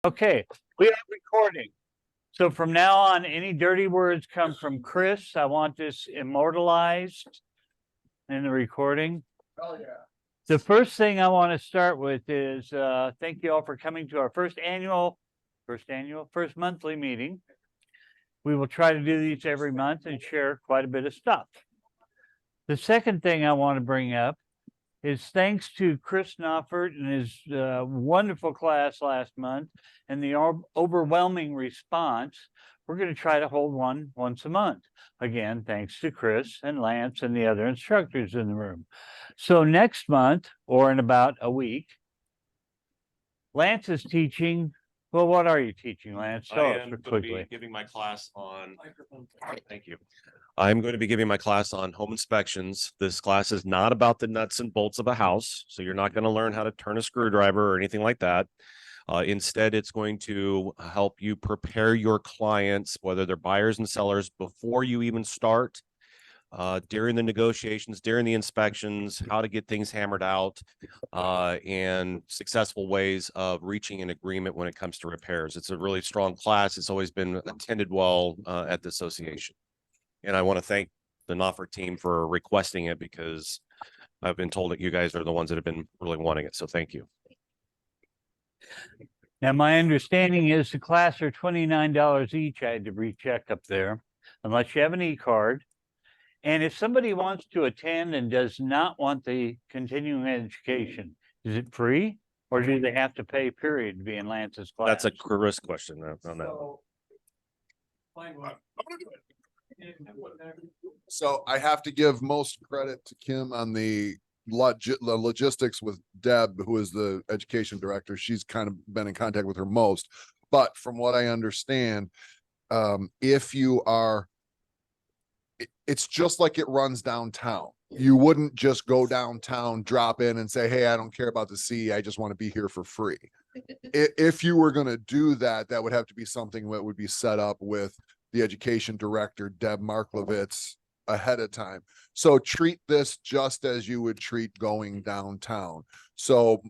Okay, we are recording. So from now on, any dirty words come from Chris. I want this immortalized in the recording. Oh, yeah. The first thing I want to start with is thank you all for coming to our first monthly meeting. We will try to do these every month and share quite a bit of stuff. The second thing I want to bring up is thanks to Chris Knoffert and his wonderful class last month and the overwhelming response, we're going to try to hold one once a month. Again, thanks to Chris and Lance and the other instructors in the room. So next month, or in about a week, Lance is teaching. Well, what are you teaching, Lance? I am going to be giving my class on. Thank you. I'm going to be giving my class on home inspections. This class is not about the nuts and bolts of a house, so you're not going to learn how to turn a screwdriver or anything like that. Instead, it's going to help you prepare your clients, whether they're buyers and sellers, before you even start, during the negotiations, during the inspections, how to get things hammered out, and successful ways of reaching an agreement when it comes to repairs. It's a really strong class. It's always been attended well at the association. And I want to thank the Knoffert team for requesting it, because I've been told that you guys are the ones that have been really wanting it. So thank you. Now, my understanding is the class are $29 each. I had to recheck up there, unless you have an e-card. And if somebody wants to attend and does not want the continuing education, is it free, or do they have to pay, period, to be in Lance's class? That's a Chris question on that. So I have to give most credit to Kim on the logistics with Deb, who is the education director. She's kind of been in contact with her most. But from what I understand, if you are, it's just like it runs downtown. You wouldn't just go downtown, drop in and say, hey, I don't care about the C, I just want to be here for free. If you were going to do that, that would have to be something that would be set up with the education director, Deb Marklovitz, ahead of time. So treat this just as you would treat going downtown. So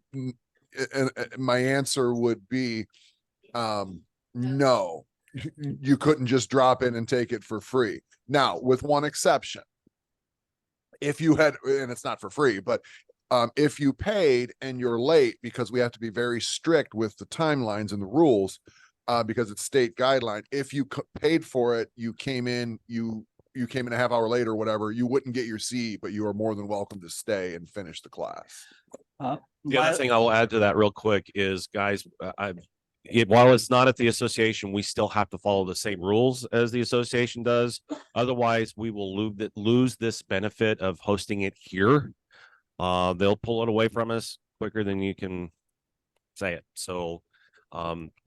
my answer would be, no, you couldn't just drop in and take it for free. Now, with one exception, if you had, and it's not for free, but if you paid and you're late, because we have to be very strict with the timelines and the rules, because it's state guideline. If you paid for it, you came in a half hour later or whatever, you wouldn't get your C, but you are more than welcome to stay and finish the class. The other thing I will add to that real quick is, guys, while it's not at the association, we still have to follow the same rules as the association does. Otherwise, we will lose this benefit of hosting it here. They'll pull it away from us quicker than you can say it. So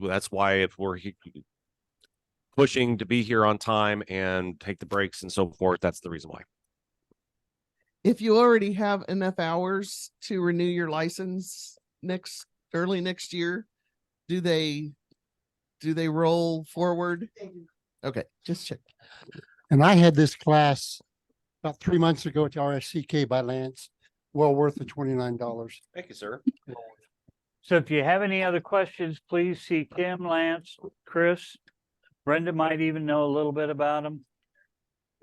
that's why, if we're pushing to be here on time and take the breaks and so forth, that's the reason why. If you already have enough hours to renew your license early next year, do they roll forward? Okay, just check. And I had this class about 3 months ago at the RSCK by Lance, well worth the $29. Thank you, sir. So if you have any other questions, please see Kim, Lance, Chris. Brenda might even know a little bit about them.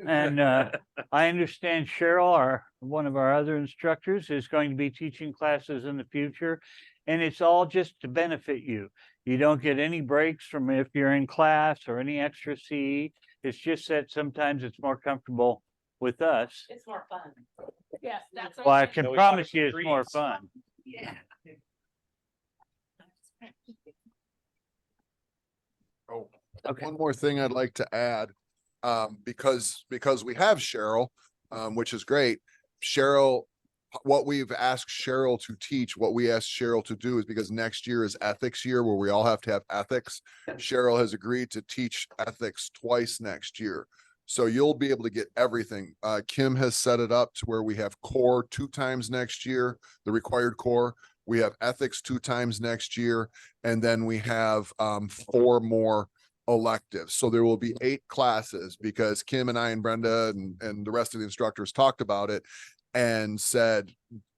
And I understand Cheryl, one of our other instructors, is going to be teaching classes in the future. And it's all just to benefit you. You don't get any breaks from if you're in class or any extra CE. It's just that sometimes it's more comfortable with us. It's more fun. Yes, that's. Well, I can promise you it's more fun. Yeah. Oh, Okay. one more thing I'd like to add, because we have Cheryl, which is great. Cheryl, what we've asked Cheryl to teach, what we asked Cheryl to do, is because next year is ethics year, where we all have to have ethics. Cheryl has agreed to teach ethics twice next year. So you'll be able to get everything. Kim has set it up to where we have core 2 times next year, the required core. We have ethics 2 times next year. And then we have 4 more electives. So there will be 8 classes, because Kim and I and Brenda and the rest of the instructors talked about it and said,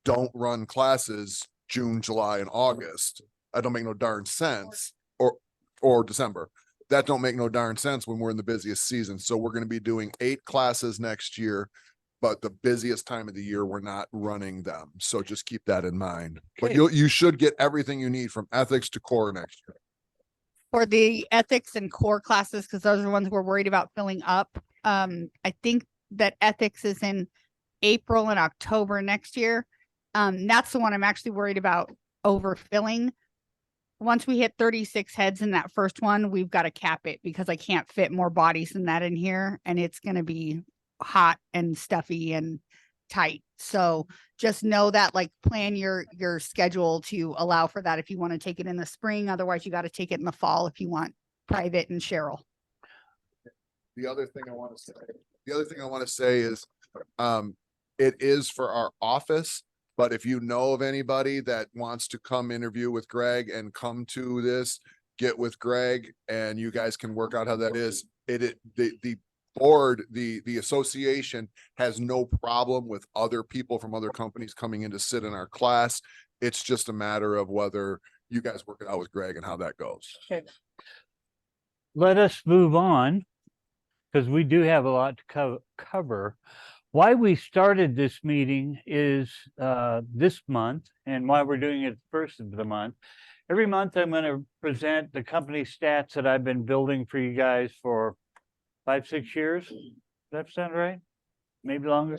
don't run classes June, July, and August. That don't make no darn sense. Or or December. That don't make no darn sense when we're in the busiest season. So we're going to be doing 8 classes next year, but the busiest time of the year, we're not running them. So just keep that in mind. But Okay. you should get everything you need from ethics to core next year. For the ethics and core classes, because those are the ones we're worried about filling up. I think that ethics is in April and October next year. That's the one I'm actually worried about overfilling. Once we hit 36 heads in that first one, we've got to cap it because I can't fit more bodies than that in here. And it's going to be hot and stuffy and tight. So just know that, like, plan your schedule to allow for that if you want to take it in the spring. Otherwise, you got to take it in the fall if you want private and Cheryl. The other thing I want to say is, it is for our office, but if you know of anybody that wants to come interview with Greg and come to this, get with Greg and you guys can work out how that is. The board, the association has no problem with other people from other companies coming in to sit in our class. It's just a matter of whether you guys work it out with Greg and how that goes. Let us move on, because we do have a lot to cover. Why we started this meeting is this month, and why we're doing it first of the month. Every month I'm going to present the company stats that I've been building for you guys for 5-6 years. Does that sound right? Maybe longer.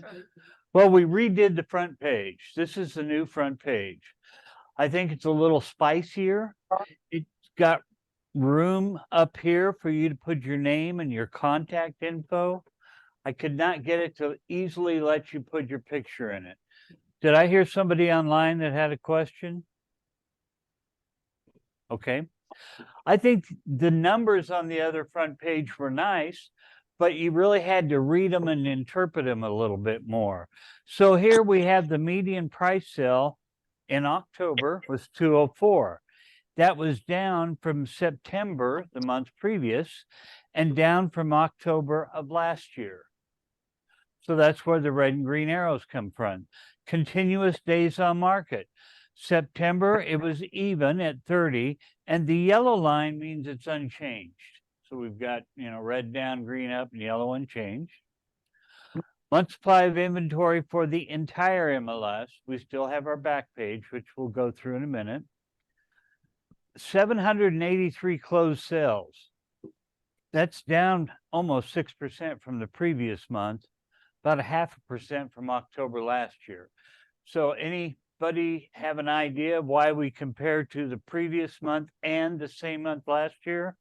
Well, we redid the front page. This is the new front page. I think it's a little spicier. It's got room up here for you to put your name and your contact info. I could not get it to easily let you put your picture in it. Did I hear somebody online that had a question? Okay. I think the numbers on the other front page were nice, but you really had to read them and interpret them a little bit more. So here we have the median price sale in October was 204. That was down from September, the month previous, and down from October of last year. So that's where the red and green arrows come from. Continuous days on market. September, it was even at 30, and the yellow line means it's unchanged. So we've got, red down, green up, and yellow unchanged. Month supply of inventory for the entire MLS. We still have our back page, which we'll go through in a minute. 783 closed sales. That's down almost 6% from the previous month, about 0.5% from October last year. So anybody have an idea of why we compare to the previous month and the same month last year?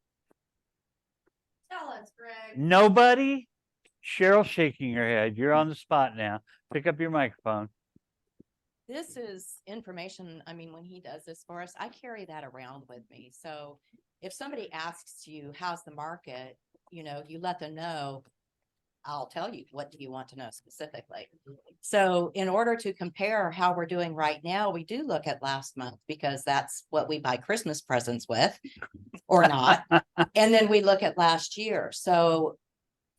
Tell us, Greg. Nobody? Cheryl shaking her head. You're on the spot now. Pick up your microphone. This is information, I mean, when he does this for us, I carry that around with me. So if somebody asks you, how's the market, you let them know, I'll tell you, what do you want to know specifically? So in order to compare how we're doing right now, we do look at last month because that's what we buy Christmas presents with or not. And then we look at last year. So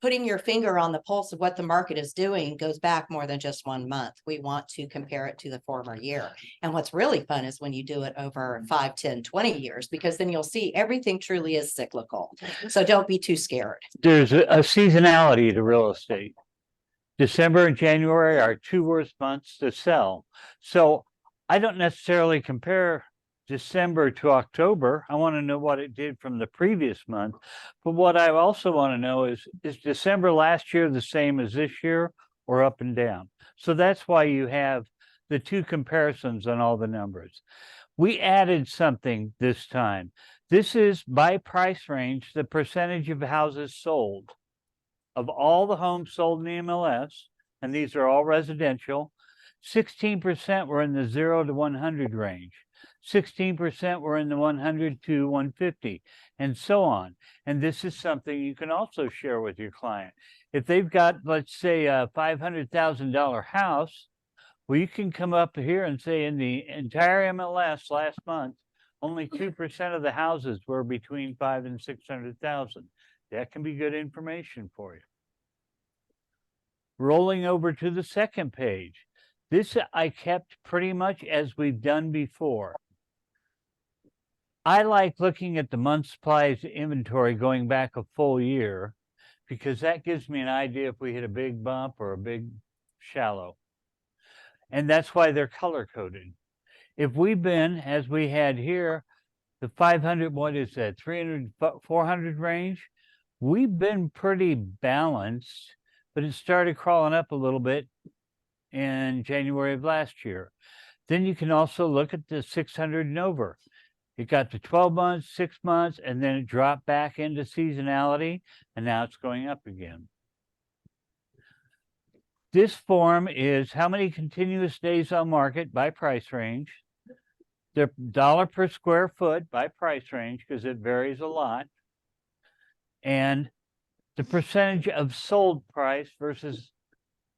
putting your finger on the pulse of what the market is doing goes back more than just 1 month. We want to compare it to the former year. And what's really fun is when you do it over 5, 10, 20 years, because then you'll see everything truly is cyclical. So don't be too scared. There's a seasonality to real estate. December and January are 2 worst months to sell. So I don't necessarily compare December to October. I want to know what it did from the previous month. But what I also want to know is December last year the same as this year or up and down? So that's why you have the 2 comparisons on all the numbers. We added something this time. This is by price range, the percentage of houses sold. Of all the homes sold in the MLS, and these are all residential, 16% were in the 0 to 100 range. 16% were in the 100 to 150, and so on. And this is something you can also share with your client. If they've got, let's say, a $500,000 house, well, you can come up here and say in the entire MLS last month, only 2% of the houses were between 500,000 and 600,000. That can be good information for you. Rolling over to the second page. This I kept pretty much as we've done before. I like looking at the month supplies inventory going back a full year because that gives me an idea if we hit a big bump or a big shallow. And that's why they're color coded. If we've been, as we had here, the 500, what is that, 300, 400 range, we've been pretty balanced, but it started crawling up a little bit in January of last year. Then you can also look at the 600 and over. It got to 12 months, 6 months, and then it dropped back into seasonality, and now it's going up again. This form is how many continuous days on market by price range, the dollar per square foot by price range, because it varies a lot, and the percentage of sold price versus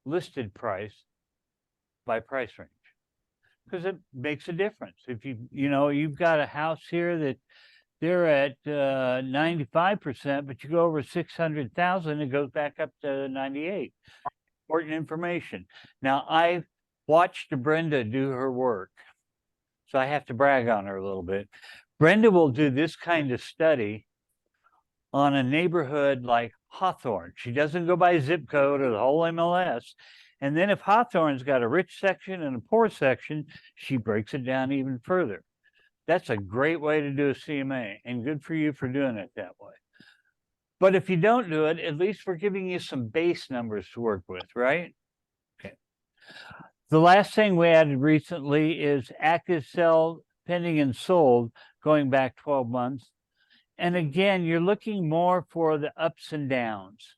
listed price by price range. Because it makes a difference. If you've got a house here that they're at 95%, but you go over 600,000, it goes back up to 98. Important information. Now, I've watched Brenda do her work, so I have to brag on her a little bit. Brenda will do this kind of study on a neighborhood like Hawthorne. She doesn't go by zip code or the whole MLS. And then if Hawthorne's got a rich section and a poor section, she breaks it down even further. That's a great way to do a CMA, and good for you for doing it that way. But if you don't do it, at least we're giving you some base numbers to work with, right? Okay. The last thing we added recently is active sell, pending and sold, going back 12 months. And again, you're looking more for the ups and downs.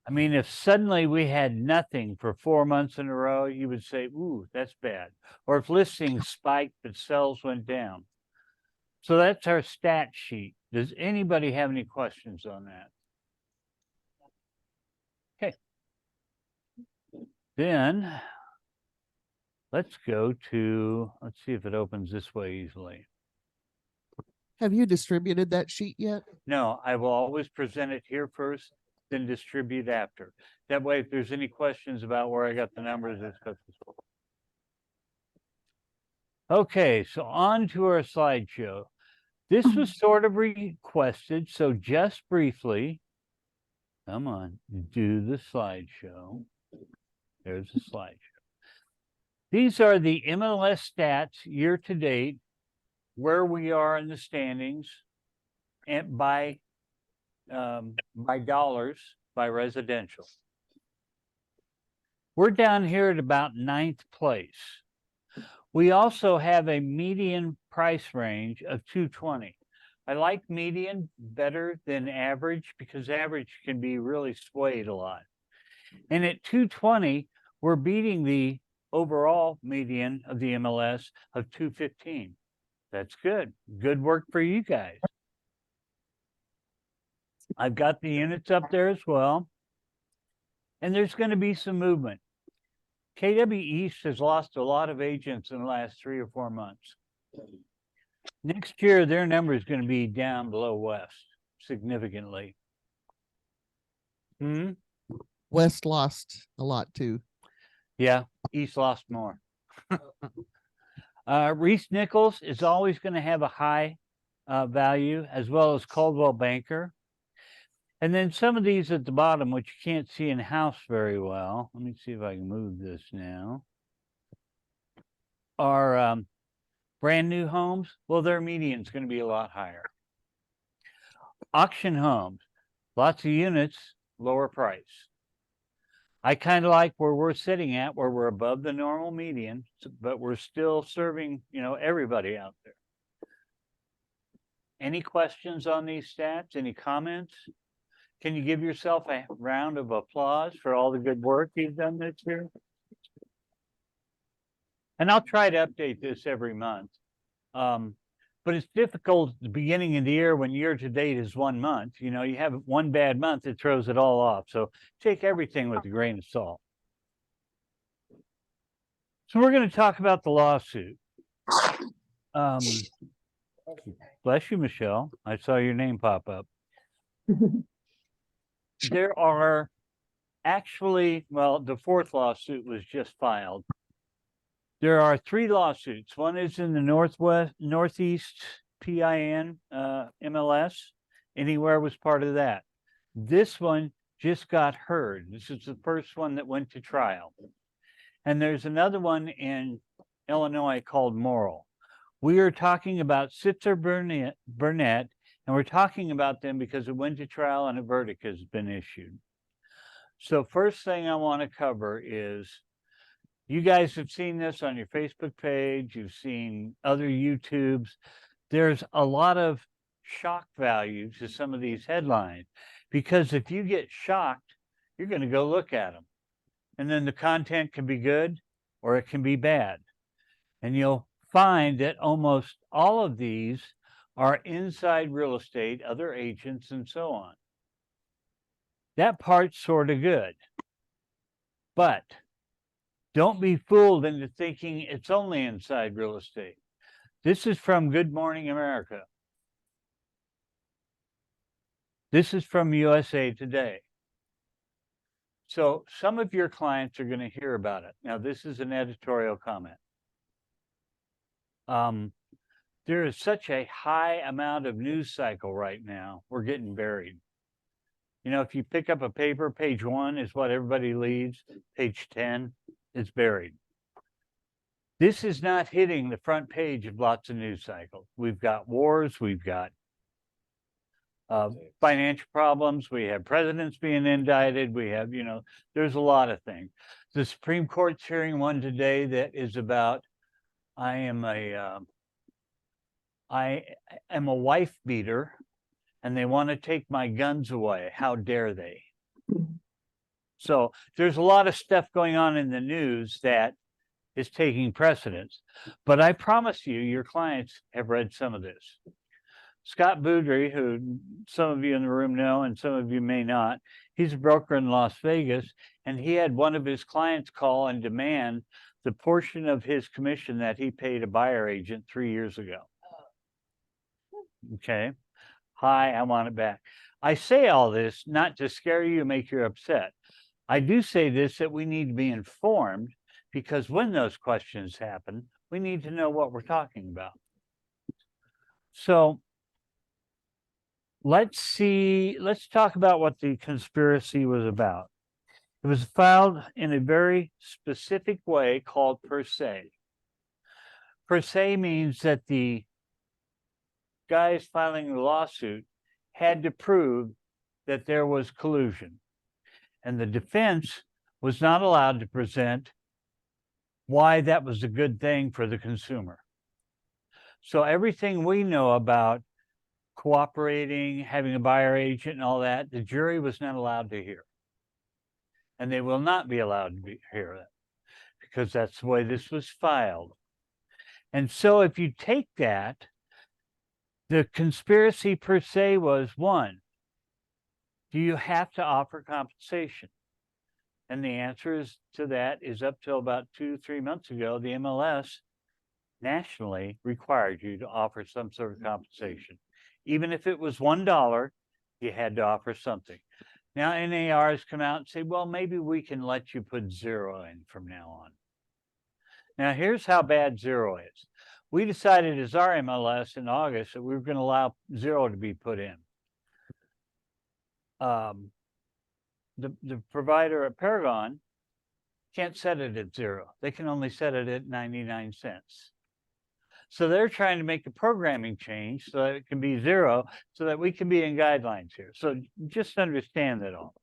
I mean, if suddenly we had nothing for 4 months in a row, you would say, ooh, that's bad. Or if listings spiked but sales went down. So that's our stat sheet. Does anybody have any questions on that? Okay. Then let's go to, let's see if it opens this way easily. Have you distributed that sheet yet? No, I will always present it here first, then distribute after. That way, if there's any questions about where I got the numbers, it's got this. Okay, so on to our slideshow. This was sort of requested, so just briefly, come on, do the slideshow. There's the slideshow. These are the MLS stats year to date, where we are in the standings, and by dollars, by residential. We're down here at about 9th place. We also have a median price range of 220. I like median better than average because average can be really swayed a lot. And at 220, we're beating the overall median of the MLS of 215. That's good. Good work for you guys. I've got the units up there as well. And there's going to be some movement. KW East has lost a lot of agents in the last 3 or 4 months. Next year, their number is going to be down below West significantly. West lost a lot too. Yeah, East lost more. Reese Nichols is always going to have a high value, as well as Coldwell Banker. And then some of these at the bottom, which you can't see in house very well. Let me see if I can move this now. Are brand new homes. Well, their median is going to be a lot higher. Auction homes, lots of units, lower price. I kind of like where we're sitting at, where we're above the normal median, but we're still serving, everybody out there. Any questions on these stats? Any comments? Can you give yourself a round of applause for all the good work you've done this year? And I'll try to update this every month. But it's difficult at the beginning of the year when year to date is 1 month. You have one bad month, it throws it all off. So take everything with a grain of salt. So we're going to talk about the lawsuit. Bless you, Michelle. I saw your name pop up. There are actually, the 4th lawsuit was just filed. There are 3 lawsuits. One is in the northeast PIN, MLS, Anywhere was part of that. This one just got heard. This is the first one that went to trial. And there's another one in Illinois called Morrill. We are talking about Sitzer Burnett, and we're talking about them because it went to trial and a verdict has been issued. So first thing I want to cover is, you guys have seen this on your Facebook page, you've seen other YouTubes. There's a lot of shock value to some of these headlines, because if you get shocked, you're going to go look at them. And then the content can be good or it can be bad. And you'll find that almost all of these are inside real estate, other agents, and so on. That part's sort of good. But don't be fooled into thinking it's only inside real estate. This is from Good Morning America. This is from USA Today. So some of your clients are going to hear about it. Now, this is an editorial comment. There is such a high amount of news cycle right now. We're getting buried. You know, if you pick up a paper, page 1 is what everybody leads. Page 10 is buried. This is not hitting the front page of lots of news cycles. We've got wars. We've got financial problems. We have presidents being indicted. We have, you know, there's a lot of things. The Supreme Court's hearing one today that is about, I am a wife beater and they want to take my guns away. How dare they? So there's a lot of stuff going on in the news that is taking precedence. But I promise you, your clients have read some of this. Scott Boudry, who some of you in the room know and some of you may not, he's a broker in Las Vegas, and he had one of his clients call and demand the portion of his commission that he paid a buyer agent 3 years ago. Okay. Hi, I want it back. I say all this not to scare you, make you upset. I do say this, that we need to be informed, because when those questions happen, we need to know what we're talking about. So let's talk about what the conspiracy was about. It was filed in a very specific way called per se. Per se means that the guys filing the lawsuit had to prove that there was collusion. And the defense was not allowed to present why that was a good thing for the consumer. So everything we know about cooperating, having a buyer agent and all that, the jury was not allowed to hear. And they will not be allowed to hear that, because that's the way this was filed. And so if you take that, the conspiracy per se was, one, do you have to offer compensation? And the answer to that is up till about 2-3 months ago, the MLS nationally required you to offer some sort of compensation. Even if it was $1, you had to offer something. Now NAR has come out and say, well, maybe we can let you put 0 in from now on. Now here's how bad 0 is. We decided as our MLS in August that we were going to allow 0 to be put in. The provider at Paragon can't set it at 0. They can only set it at 99 cents. So they're trying to make a programming change so that it can be 0, so that we can be in guidelines here. So just understand that all.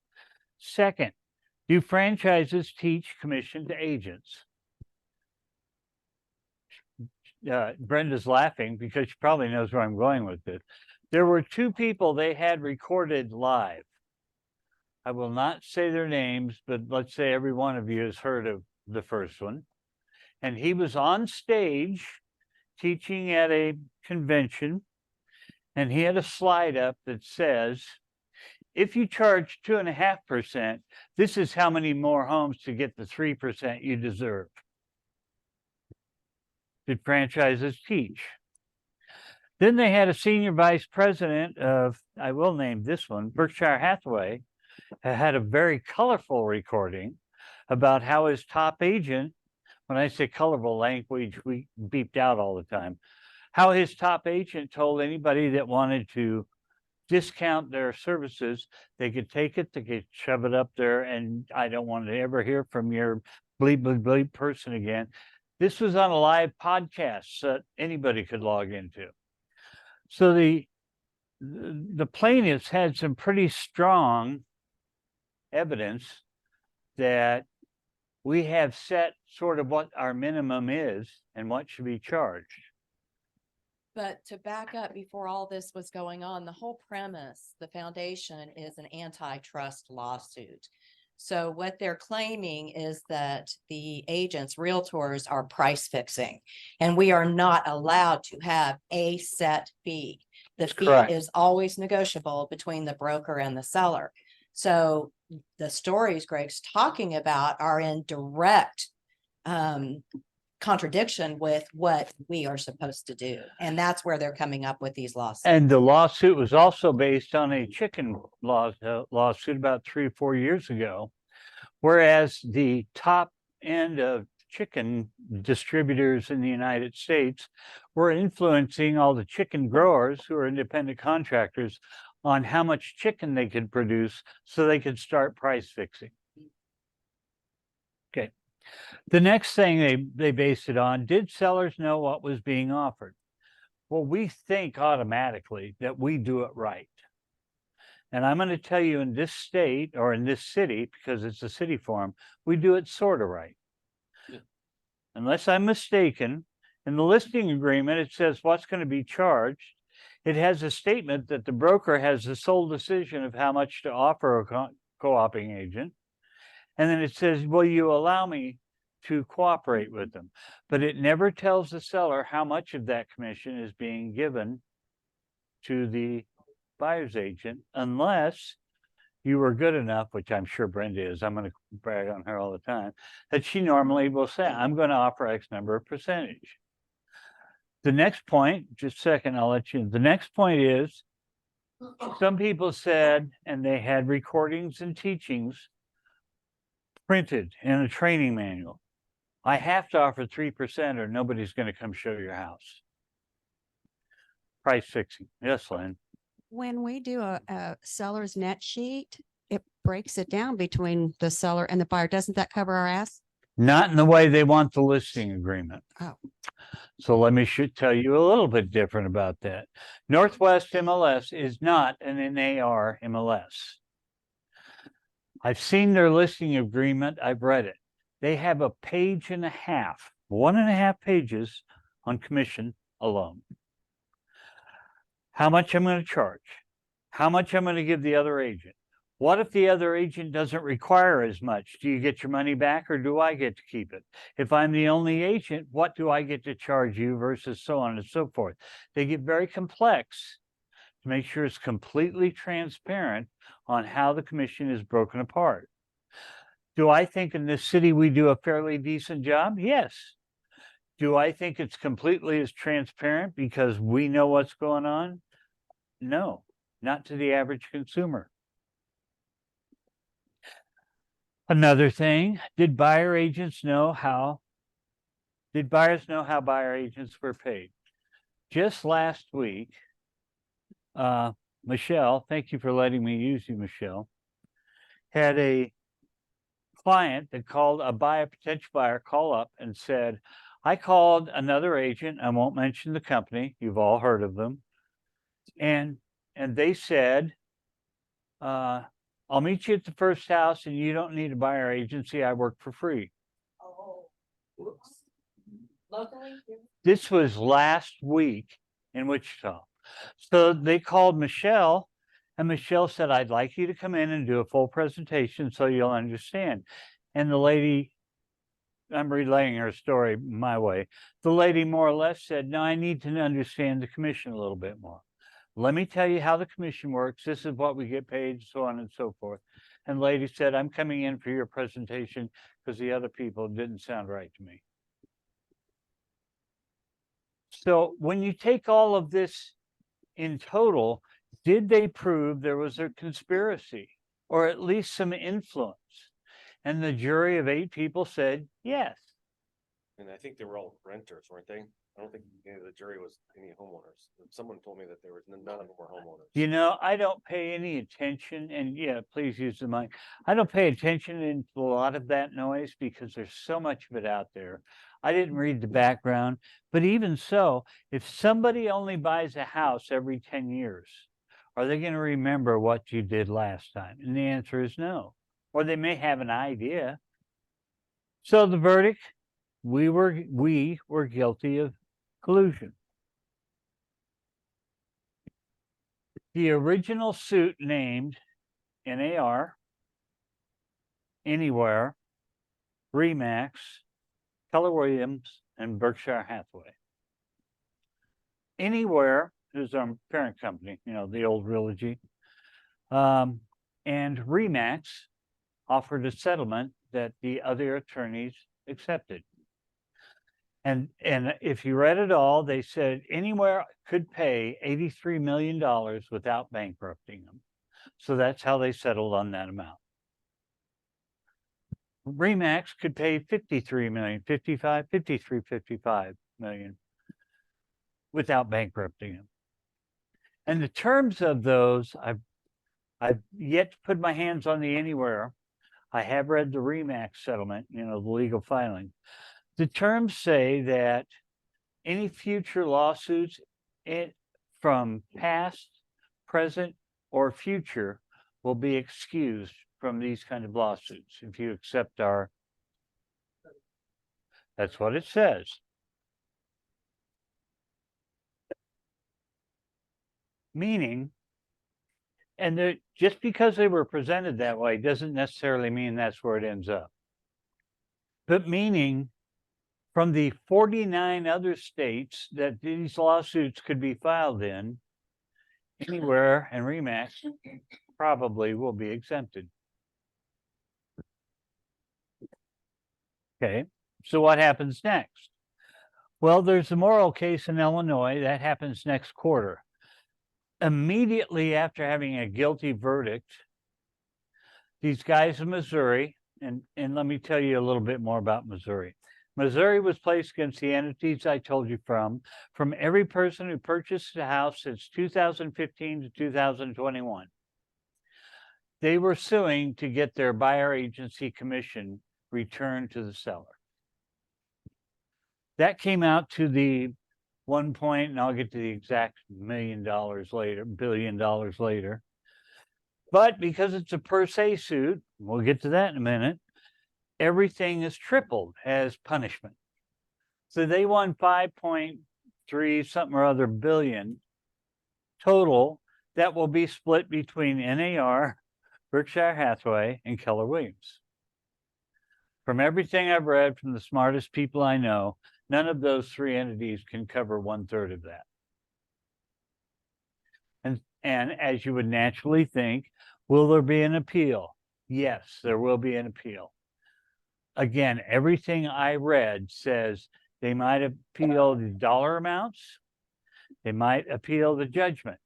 Second, do franchises teach commission to agents? Brenda's laughing because she probably knows where I'm going with this. There were 2 people they had recorded live. I will not say their names, but let's say every one of you has heard of the first one. And he was on stage teaching at a convention, and he had a slide up that says, if you charge 2.5%, this is how many more homes to get the 3% you deserve. Did franchises teach? Then they had a senior vice president of, I will name this one, Berkshire Hathaway, had a very colorful recording about how his top agent, when I say colorful language, we beeped out all the time, how his top agent told anybody that wanted to discount their services, they could take it, they could shove it up there, and I don't want to ever hear from your bleep, bleep, bleep person again. This was on a live podcast that anybody could log into. So the plaintiffs had some pretty strong evidence that we have set sort of what our minimum is and what should be charged. But to back up, before all this was going on, the whole premise, the foundation is an antitrust lawsuit. So what they're claiming is that the agents, realtors are price fixing, and we are not allowed to have a set fee. The fee Correct. is always negotiable between the broker and the seller. So the stories Greg's talking about are in direct contradiction with what we are supposed to do. And that's where they're coming up with these lawsuits. And the lawsuit was also based on a chicken lawsuit about 3 or 4 years ago, whereas the top end of chicken distributors in the United States were influencing all the chicken growers who are independent contractors on how much chicken they could produce so they could start price fixing. Okay. The next thing they based it on, did sellers know what was being offered? Well, we think automatically that we do it right. And I'm going to tell you, in this state or in this city, because it's a city forum, we do it sort of right. Yeah. Unless I'm mistaken, in the listing agreement, it says what's going to be charged. It has a statement that the broker has the sole decision of how much to offer a co-oping agent. And then it says, will you allow me to cooperate with them? But it never tells the seller how much of that commission is being given to the buyer's agent, unless you were good enough, which I'm sure Brenda is, I'm going to brag on her all the time, that she normally will say, I'm going to offer X number of percentage. The next point, just a second, I'll let you, the next point is, some people said, and they had recordings and teachings printed in a training manual, I have to offer 3% or nobody's going to come show your house. Price fixing. Yes, Lynn. When we do a seller's net sheet, it breaks it down between the seller and the buyer. Doesn't that cover our ass? Not in the way they want the listing agreement. Oh. So let me tell you a little bit different about that. Northwest MLS is not an NAR MLS. I've seen their listing agreement. I've read it. They have a page and a half, 1.5 pages on commission alone. How much I'm going to charge, how much I'm going to give the other agent. What if the other agent doesn't require as much? Do you get your money back or do I get to keep it? If I'm the only agent, what do I get to charge you versus so on and so forth? They get very complex to make sure it's completely transparent on how the commission is broken apart. Do I think in this city we do a fairly decent job? Yes. Do I think it's completely as transparent because we know what's going on? No, not to the average consumer. Another thing, did buyers know how buyer agents were paid? Just last week, Michelle, thank you for letting me use you, Michelle, had a client that called a potential buyer call up and said, I called another agent, I won't mention the company, you've all heard of them, and they said, I'll meet you at the first house and you don't need a buyer agency, I work for free. Oh, whoops. Locally? This was last week in Wichita. So they called Michelle, and Michelle said, I'd like you to come in and do a full presentation so you'll understand. And the lady, I'm relaying her story my way. The lady more or less said, no, I need to understand the commission a little bit more. Let me tell you how the commission works. This is what we get paid, so on and so forth. And the lady said, I'm coming in for your presentation because the other people didn't sound right to me. So when you take all of this in total, did they prove there was a conspiracy or at least some influence? And the jury of 8 people said yes. And I think they were all renters, weren't they? I don't think any of the jury was any homeowners. Someone told me that there was none of them were homeowners. You know, I don't pay any attention, and yeah, please use the mic. I don't pay attention into a lot of that noise because there's so much of it out there. I didn't read the background, but even so, if somebody only buys a house every 10 years, are they going to remember what you did last time? And the answer is no. Or they may have an idea. So the verdict, we were guilty of collusion. The original suit named NAR, Anywhere, Remax, Keller Williams, and Berkshire Hathaway. Anywhere is our parent company, you know, the old Realogy. And Remax offered a settlement that the other attorneys accepted. And if you read it all, they said Anywhere could pay $83 million without bankrupting them. So that's how they settled on that amount. Remax could pay 53 million, 55, 53, 55 million without bankrupting them. And the terms of those, I've yet to put my hands on the Anywhere. I have read the Remax settlement, you know, the legal filing. The terms say that any future lawsuits from past, present, or future will be excused from these kind of lawsuits if you accept our. That's what it says. Meaning, and just because they were presented that way doesn't necessarily mean that's where it ends up. But meaning, from the 49 other states that these lawsuits could be filed in, Anywhere and Remax probably will be exempted. Okay, so what happens next? Well, there's a moral case in Illinois that happens next quarter. Immediately after having a guilty verdict, these guys in Missouri, and let me tell you a little bit more about Missouri. Missouri was placed against the entities I told you from every person who purchased a house since 2015 to 2021. They were suing to get their buyer agency commission returned to the seller. That came out to the 1 point, and I'll get to the exact $1 million later, $1 billion later. But because it's a per se suit, we'll get to that in a minute, everything is tripled as punishment. So they won 5.3 something or other billion total that will be split between NAR, Berkshire Hathaway, and Keller Williams. From everything I've read from the smartest people I know, none of those three entities can cover 1/3 of that. And as you would naturally think, will there be an appeal? Yes, there will be an appeal. Again, everything I read says they might appeal the dollar amounts. They might appeal the judgment.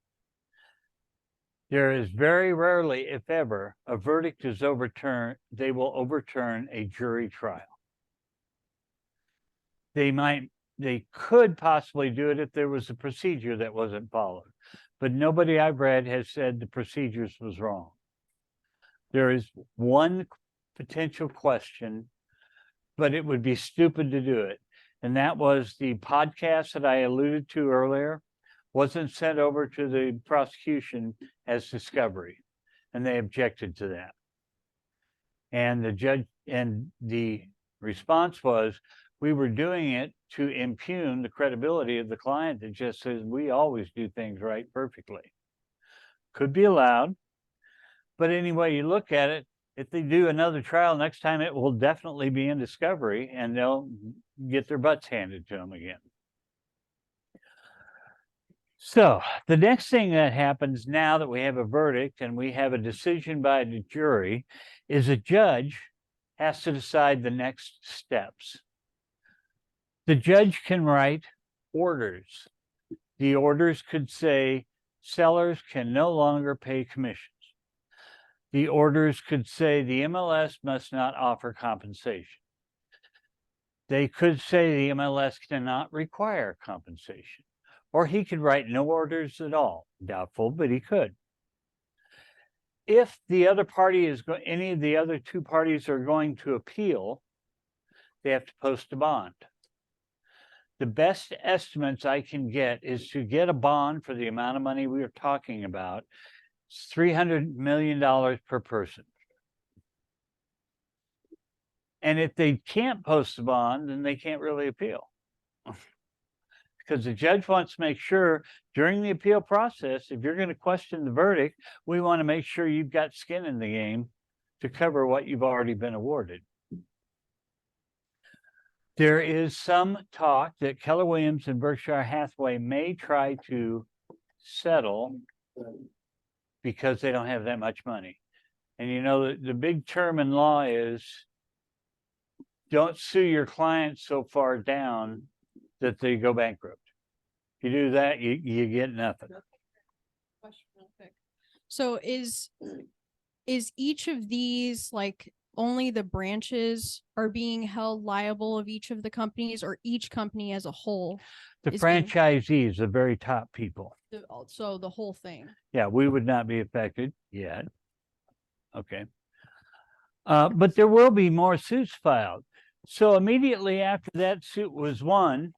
There is very rarely, if ever, a verdict is overturned, they will overturn a jury trial. They could possibly do it if there was a procedure that wasn't followed, but nobody I've read has said the procedures was wrong. There is one potential question, but it would be stupid to do it. And that was the podcast that I alluded to earlier wasn't sent over to the prosecution as discovery, and they objected to that. And the judge and the response was, we were doing it to impugn the credibility of the client that just says we always do things right perfectly. Could be allowed, but anyway you look at it, if they do another trial next time, it will definitely be in discovery and they'll get their butts handed to them again. So the next thing that happens now that we have a verdict and we have a decision by the jury is a judge has to decide the next steps. The judge can write orders. The orders could say sellers can no longer pay commissions. The orders could say the MLS must not offer compensation. They could say the MLS cannot require compensation, or he could write no orders at all. Doubtful, but he could. If the other party is any of the other two parties are going to appeal, they have to post a bond. The best estimates I can get is to get a bond for the amount of money we are talking about. It's $300 million per person. And if they can't post a bond, then they can't really appeal. Because the judge wants to make sure during the appeal process, if you're going to question the verdict, we want to make sure you've got skin in the game to cover what you've already been awarded. There is some talk that Keller Williams and Berkshire Hathaway may try to settle because they don't have that much money. And you know, the big term in law is don't sue your client so far down that they go bankrupt. If you do that, you get nothing. Question real quick. So is each of these, like, only the branches are being held liable of each of the companies, or each company as a whole? The is being- franchisees, the very top people. So the whole thing. Yeah, we would not be affected yet. Okay. But there will be more suits filed. So immediately after that suit was won,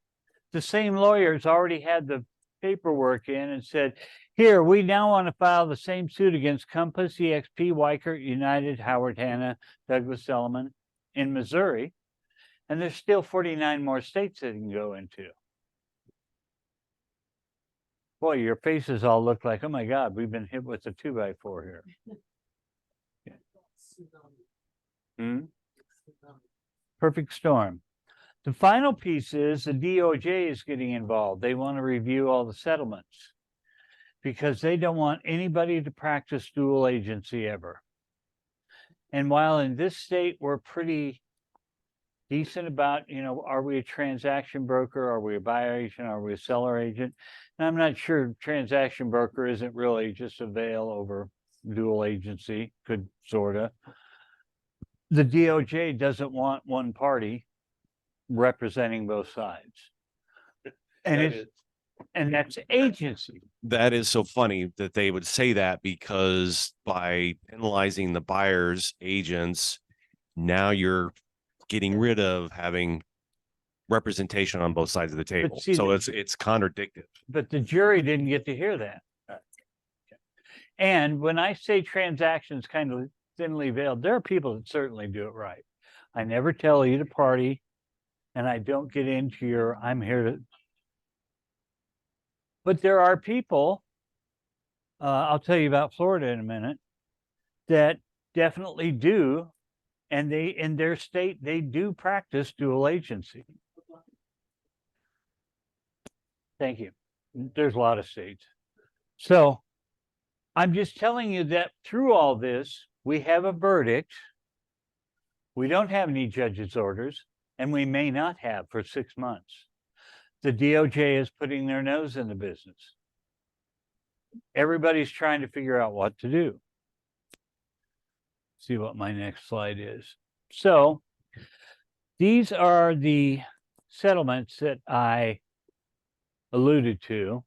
the same lawyers already had the paperwork in and said, here, we now want to file the same suit against Compass, EXP, Weichert, United, Howard Hanna, Douglas Elliman in Missouri. And there's still 49 more states that it can go into. Boy, your faces all look like, oh my God, we've been hit with a 2x4 here. Hmm? Perfect storm. The final piece is the DOJ is getting involved. They want to review all the settlements because they don't want anybody to practice dual agency ever. And while in this state, we're pretty decent about, you know, are we a transaction broker? Are we a buyer agent? Are we a seller agent? And I'm not sure transaction broker isn't really just a veil over dual agency, could sorta. The DOJ doesn't want one party representing both sides. And and that's agency. That is so funny that they would say that, because by penalizing the buyer's agents, now you're getting rid of having representation on both sides of the table. see, So the- it's contradictive. But the jury didn't get to hear that. And when I say transactions kind of thinly veiled, there are people that certainly do it right. I never tell either party, and I don't get into your, I'm here to. But there are people, I'll tell you about Florida in a minute, that definitely do. And they, in their state, they do practice dual agency. Thank you. There's a lot of states. So I'm just telling you that through all this, we have a verdict. We don't have any judge's orders, and we may not have for 6 months. The DOJ is putting their nose in the business. Everybody's trying to figure out what to do. See what my next slide is. So these are the settlements that I alluded to.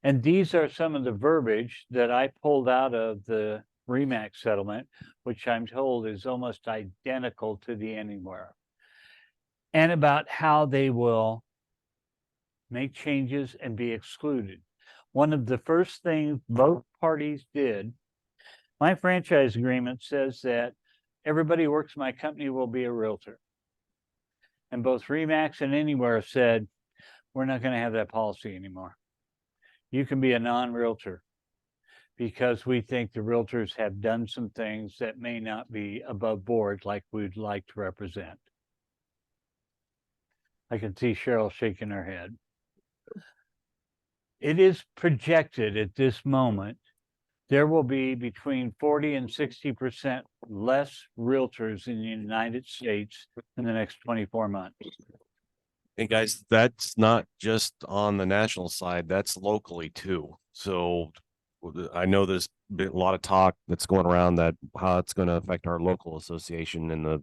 And these are some of the verbiage that I pulled out of the RE/MAX settlement, which I'm told is almost identical to the Anywhere, and about how they will make changes and be excluded. One of the first things both parties did, my franchise agreement says that everybody who works in my company will be a realtor. And both RE/MAX and Anywhere said, we're not going to have that policy anymore. You can be a non-realtor, because we think the realtors have done some things that may not be above board like we'd like to represent. I can see Cheryl shaking her head. It is projected at this moment, there will be between 40 and 60% less realtors in the United States in the next 24 months. And guys, that's not just on the national side, that's locally too. So I know there's been a lot of talk that's going around that how it's going to affect our local association and the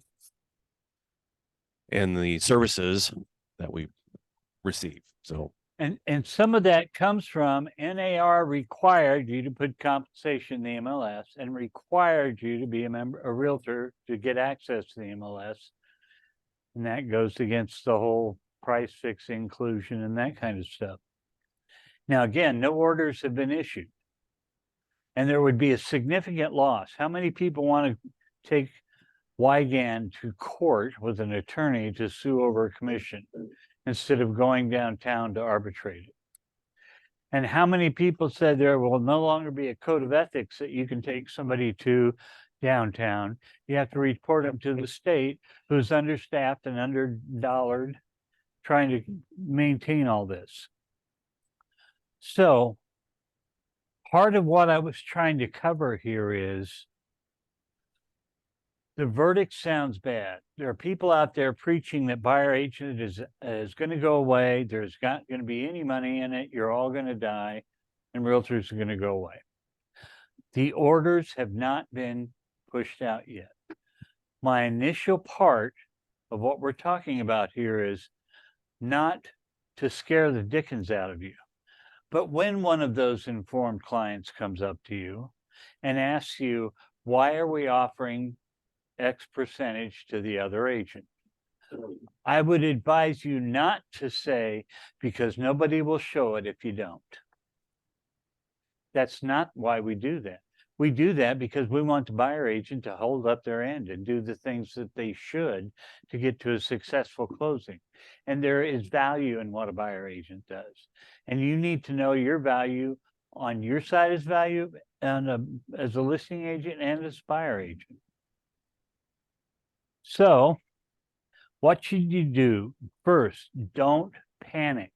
and the services that we receive. So And some of that comes from NAR required you to put compensation in the MLS and required you to be a realtor to get access to the MLS. And that goes against the whole price fix inclusion and that kind of stuff. Now, again, no orders have been issued. And there would be a significant loss. How many people want to take Wygan to court with an attorney to sue over a commission instead of going downtown to arbitrate it? And how many people said there will no longer be a code of ethics that you can take somebody to downtown? You have to report them to the state, who's understaffed and underdollared, trying to maintain all this. So part of what I was trying to cover here is the verdict sounds bad. There are people out there preaching that buyer agent is going to go away. There's not going to be any money in it. You're all going to die, and realtors are going to go away. The orders have not been pushed out yet. My initial part of what we're talking about here is not to scare the dickens out of you, but when one of those informed clients comes up to you and asks you, why are we offering X percentage to the other agent? I would advise you not to say, because nobody will show it if you don't. That's not why we do that. We do that because we want the buyer agent to hold up their end and do the things that they should to get to a successful closing. And there is value in what a buyer agent does. And you need to know your value on your side as value and as a listing agent and as a buyer agent. So what should you do? First, don't panic.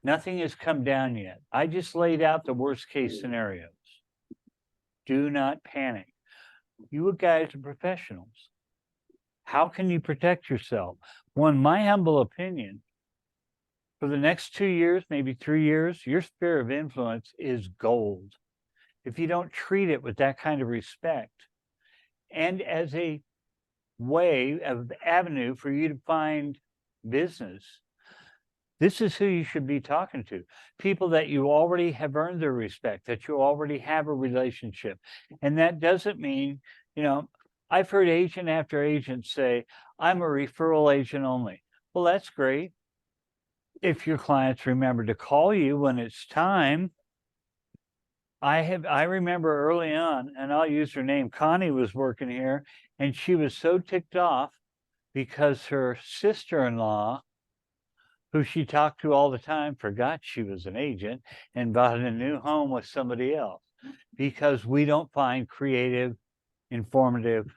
Nothing has come down yet. I just laid out the worst case scenarios. Do not panic. You guys are professionals. How can you protect yourself? One, my humble opinion, for the next 2 years, maybe 3 years, your sphere of influence is gold. If you don't treat it with that kind of respect and as a way of avenue for you to find business, this is who you should be talking to. People that you already have earned their respect, that you already have a relationship. And that doesn't mean, I've heard agent after agent say, I'm a referral agent only. Well, that's great. If your clients remember to call you when it's time. I remember early on, and I'll use her name, Connie was working here, and she was so ticked off because her sister-in-law, who she talked to all the time, forgot she was an agent and bought a new home with somebody else because we don't find creative, informative,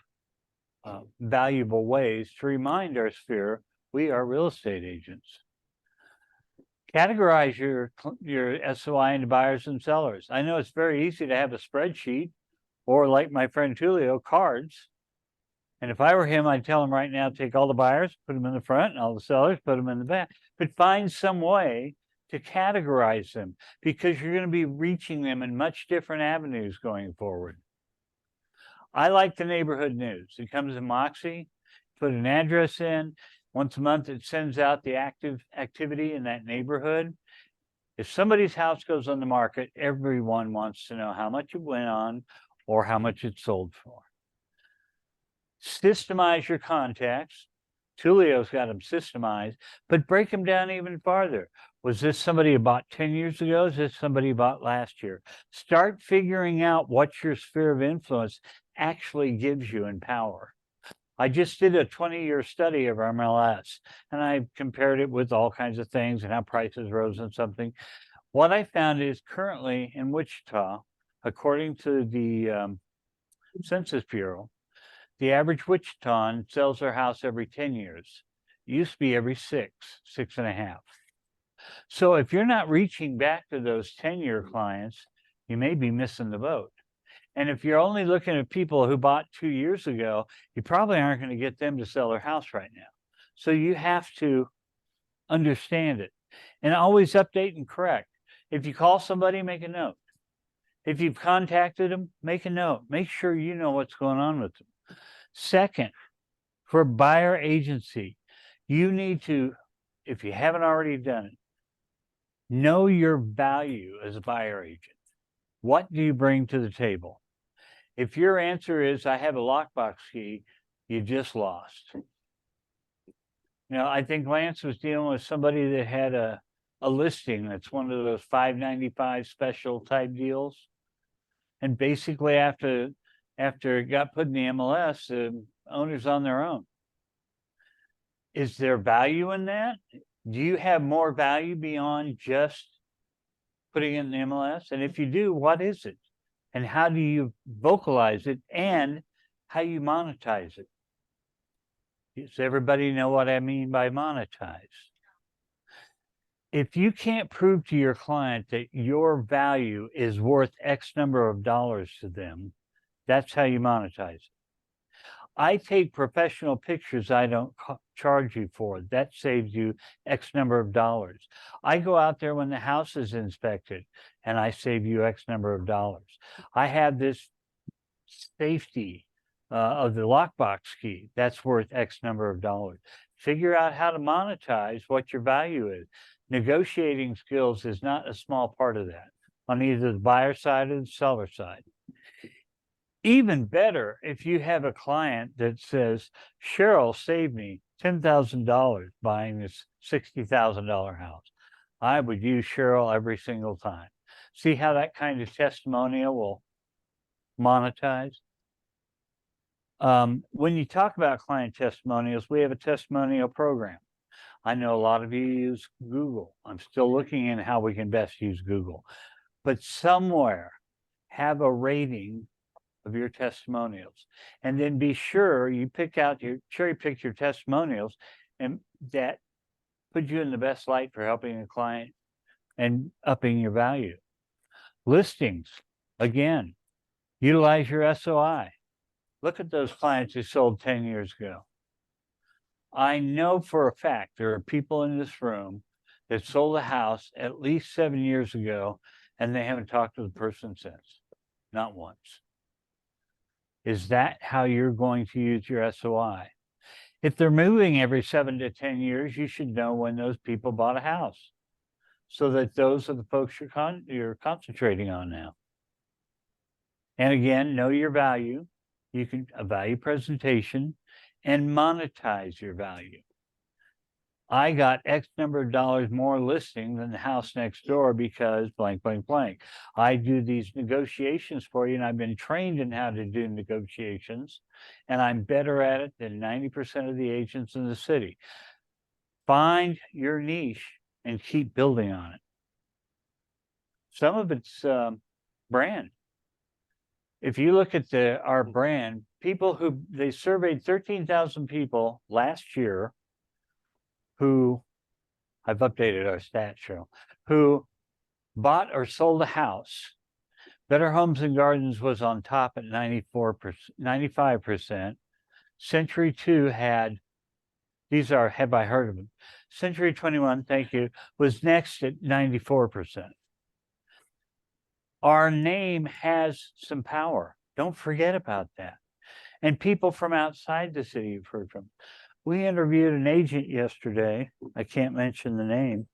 valuable ways to remind our sphere we are real estate agents. Categorize your SOI into buyers and sellers. I know it's very easy to have a spreadsheet or, like my friend Tulio, cards. And if I were him, I'd tell him right now, take all the buyers, put them in the front, and all the sellers, put them in the back. But find some way to categorize them because you're going to be reaching them in much different avenues going forward. I like the neighborhood news. It comes in Moxie, put an address in. Once a month, it sends out the activity in that neighborhood. If somebody's house goes on the market, everyone wants to know how much it went on or how much it sold for. Systemize your contacts. Tulio's got them systemized, but break them down even farther. Was this somebody who bought 10 years ago? Is this somebody who bought last year? Start figuring out what your sphere of influence actually gives you in power. I just did a 20-year study of MLS, and I compared it with all kinds of things and how prices rose and something. What I found is currently in Wichita, according to the Census Bureau, the average Wichitan sells their house every 10 years. It used to be every 6.5. So if you're not reaching back to those 10-year clients, you may be missing the boat. And if you're only looking at people who bought 2 years ago, you probably aren't going to get them to sell their house right now. So you have to understand it and always update and correct. If you call somebody, make a note. If you've contacted them, make a note. Make sure you know what's going on with them. Second, for buyer agency, You need to, if you haven't already done it, know your value as a buyer agent. What do you bring to the table? If your answer is, I have a lockbox key, you just lost. You know, I think Lance was dealing with somebody that had a listing that's one of those $5.95 special type deals. And basically after it got put in the MLS, the owner's on their own. Is there value in that? Do you have more value beyond just putting it in the MLS? And if you do, what is it? And how do you vocalize it and how you monetize it? Does everybody know what I mean by monetize? If you can't prove to your client that your value is worth X number of dollars to them, that's how you monetize it. I take professional pictures I don't charge you for. That saves you X number of dollars. I go out there when the house is inspected and I save you X number of dollars. I have this safety of the lockbox key. That's worth X number of dollars. Figure out how to monetize what your value is. Negotiating skills is not a small part of that on either the buyer side or the seller side. Even better if you have a client that says, Cheryl saved me $10,000 buying this $60,000 house. I would use Cheryl every single time. See how that kind of testimonial will monetize? When you talk about client testimonials, we have a testimonial program. I know a lot of you use Google. I'm still looking in how we can best use Google. But somewhere have a rating of your testimonials, and then be sure you cherry pick your testimonials, and that put you in the best light for helping a client and upping your value. Listings, again, utilize your SOI. Look at those clients who sold 10 years ago. I know for a fact there are people in this room that sold a house at least 7 years ago, and they haven't talked to the person since, not once. Is that how you're going to use your SOI? If they're moving every 7 to 10 years, you should know when those people bought a house, so that those are the folks you're concentrating on now. And again, know your value. You can a value presentation and monetize your value. I got X number of dollars more listing than the house next door because blank, blank, blank. I do these negotiations for you, and I've been trained in how to do negotiations, and I'm better at it than 90% of the agents in the city. Find your niche and keep building on it. Some of it's brand. If you look at our brand, they surveyed 13,000 people last year who, I've updated our stat show, who bought or sold a house. Better Homes and Gardens was on top at 95%. Century 2 had, have I heard of them? Century 21, thank you, was next at 94%. Our name has some power. Don't forget about that. And people from outside the city you've heard from. We interviewed an agent yesterday. I can't mention the name.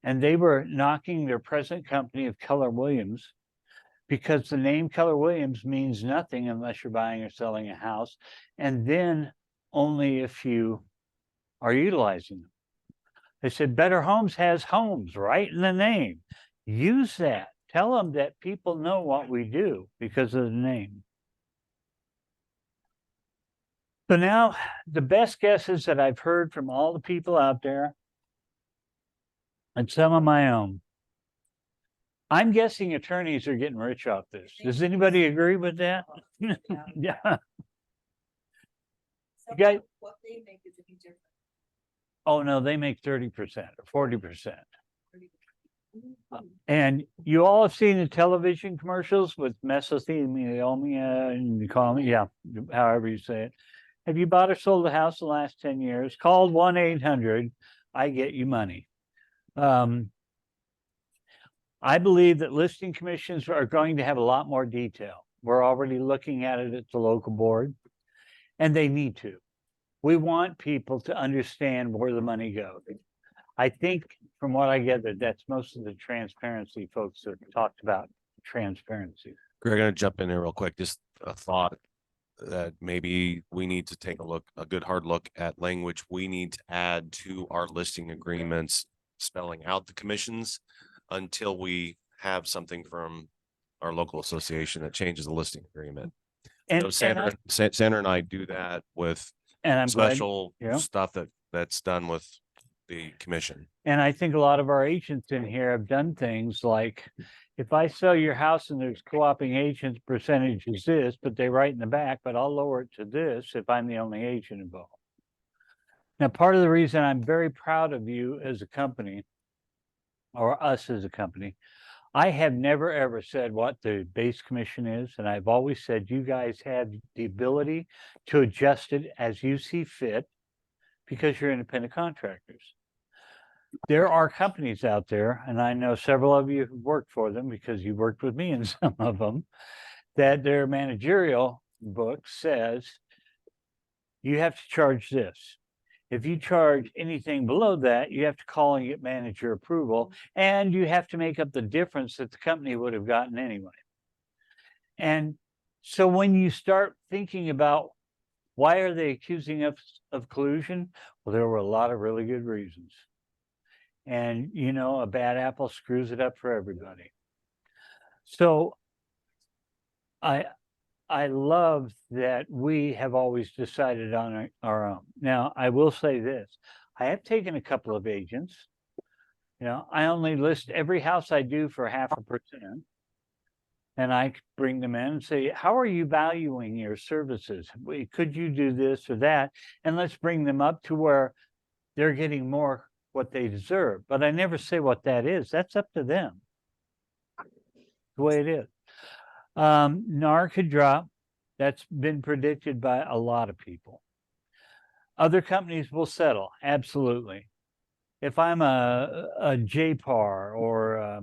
And they were knocking their present company of Keller Williams because the name Keller Williams means nothing unless you're buying or selling a house. And then only if you are utilizing them. They said Better Homes has homes right in the name. Use that. Tell them that people know what we do because of the name. So now the best guesses that I've heard from all the people out there and some of my own, I'm guessing attorneys are getting rich off this. Does anybody agree with that? Yeah. You guys, What they make is different. oh no, they make 30% or 40%. And you all have seen the television commercials with mesothelioma and you call me, yeah, however you say it. Have you bought or sold a house in the last 10 years? Called 1-800, I get you money. I believe that listing commissions are going to have a lot more detail. We're already looking at it at the local board, and they need to. We want people to understand where the money goes. I think from what I gather, that's most of the transparency folks that talked about transparency. Greg, I'm gonna jump in there real quick. Just a thought that maybe we need to take a good hard look at language we need to add to our listing agreements, spelling out the commissions until we have something from our local association that changes the listing agreement. And, So Sandra and I do that with I'm glad, special yeah. stuff that's done with the commission. and I think a lot of our agents in here have done things like, if I sell your house and there's co-oping agents percentage is this, but they write in the back, but I'll lower it to this if I'm the only agent involved. Now, part of the reason I'm very proud of you as a company, or us as a company, I have never ever said what the base commission is, and I've always said you guys have the ability to adjust it as you see fit because you're independent contractors. There are companies out there, and I know several of you who worked for them because you worked with me in some of them, that their managerial book says you have to charge this. If you charge anything below that, you have to call and get manager approval, and you have to make up the difference that the company would have gotten anyway. And so when you start thinking about why are they accusing us of collusion? Well, there were a lot of really good reasons. And, you know, a bad apple screws it up for everybody. So I love that we have always decided on our own. Now, I will say this. I have taken a couple of agents. You know, I only list every house I do for 0.5%. And I bring them in and say, how are you valuing your services? Could you do this or that? And let's bring them up to where they're getting more what they deserve. But I never say what that is. That's up to them. The way it is. NAR could drop. That's been predicted by a lot of people. Other companies will settle. Absolutely. If I'm a JPAR or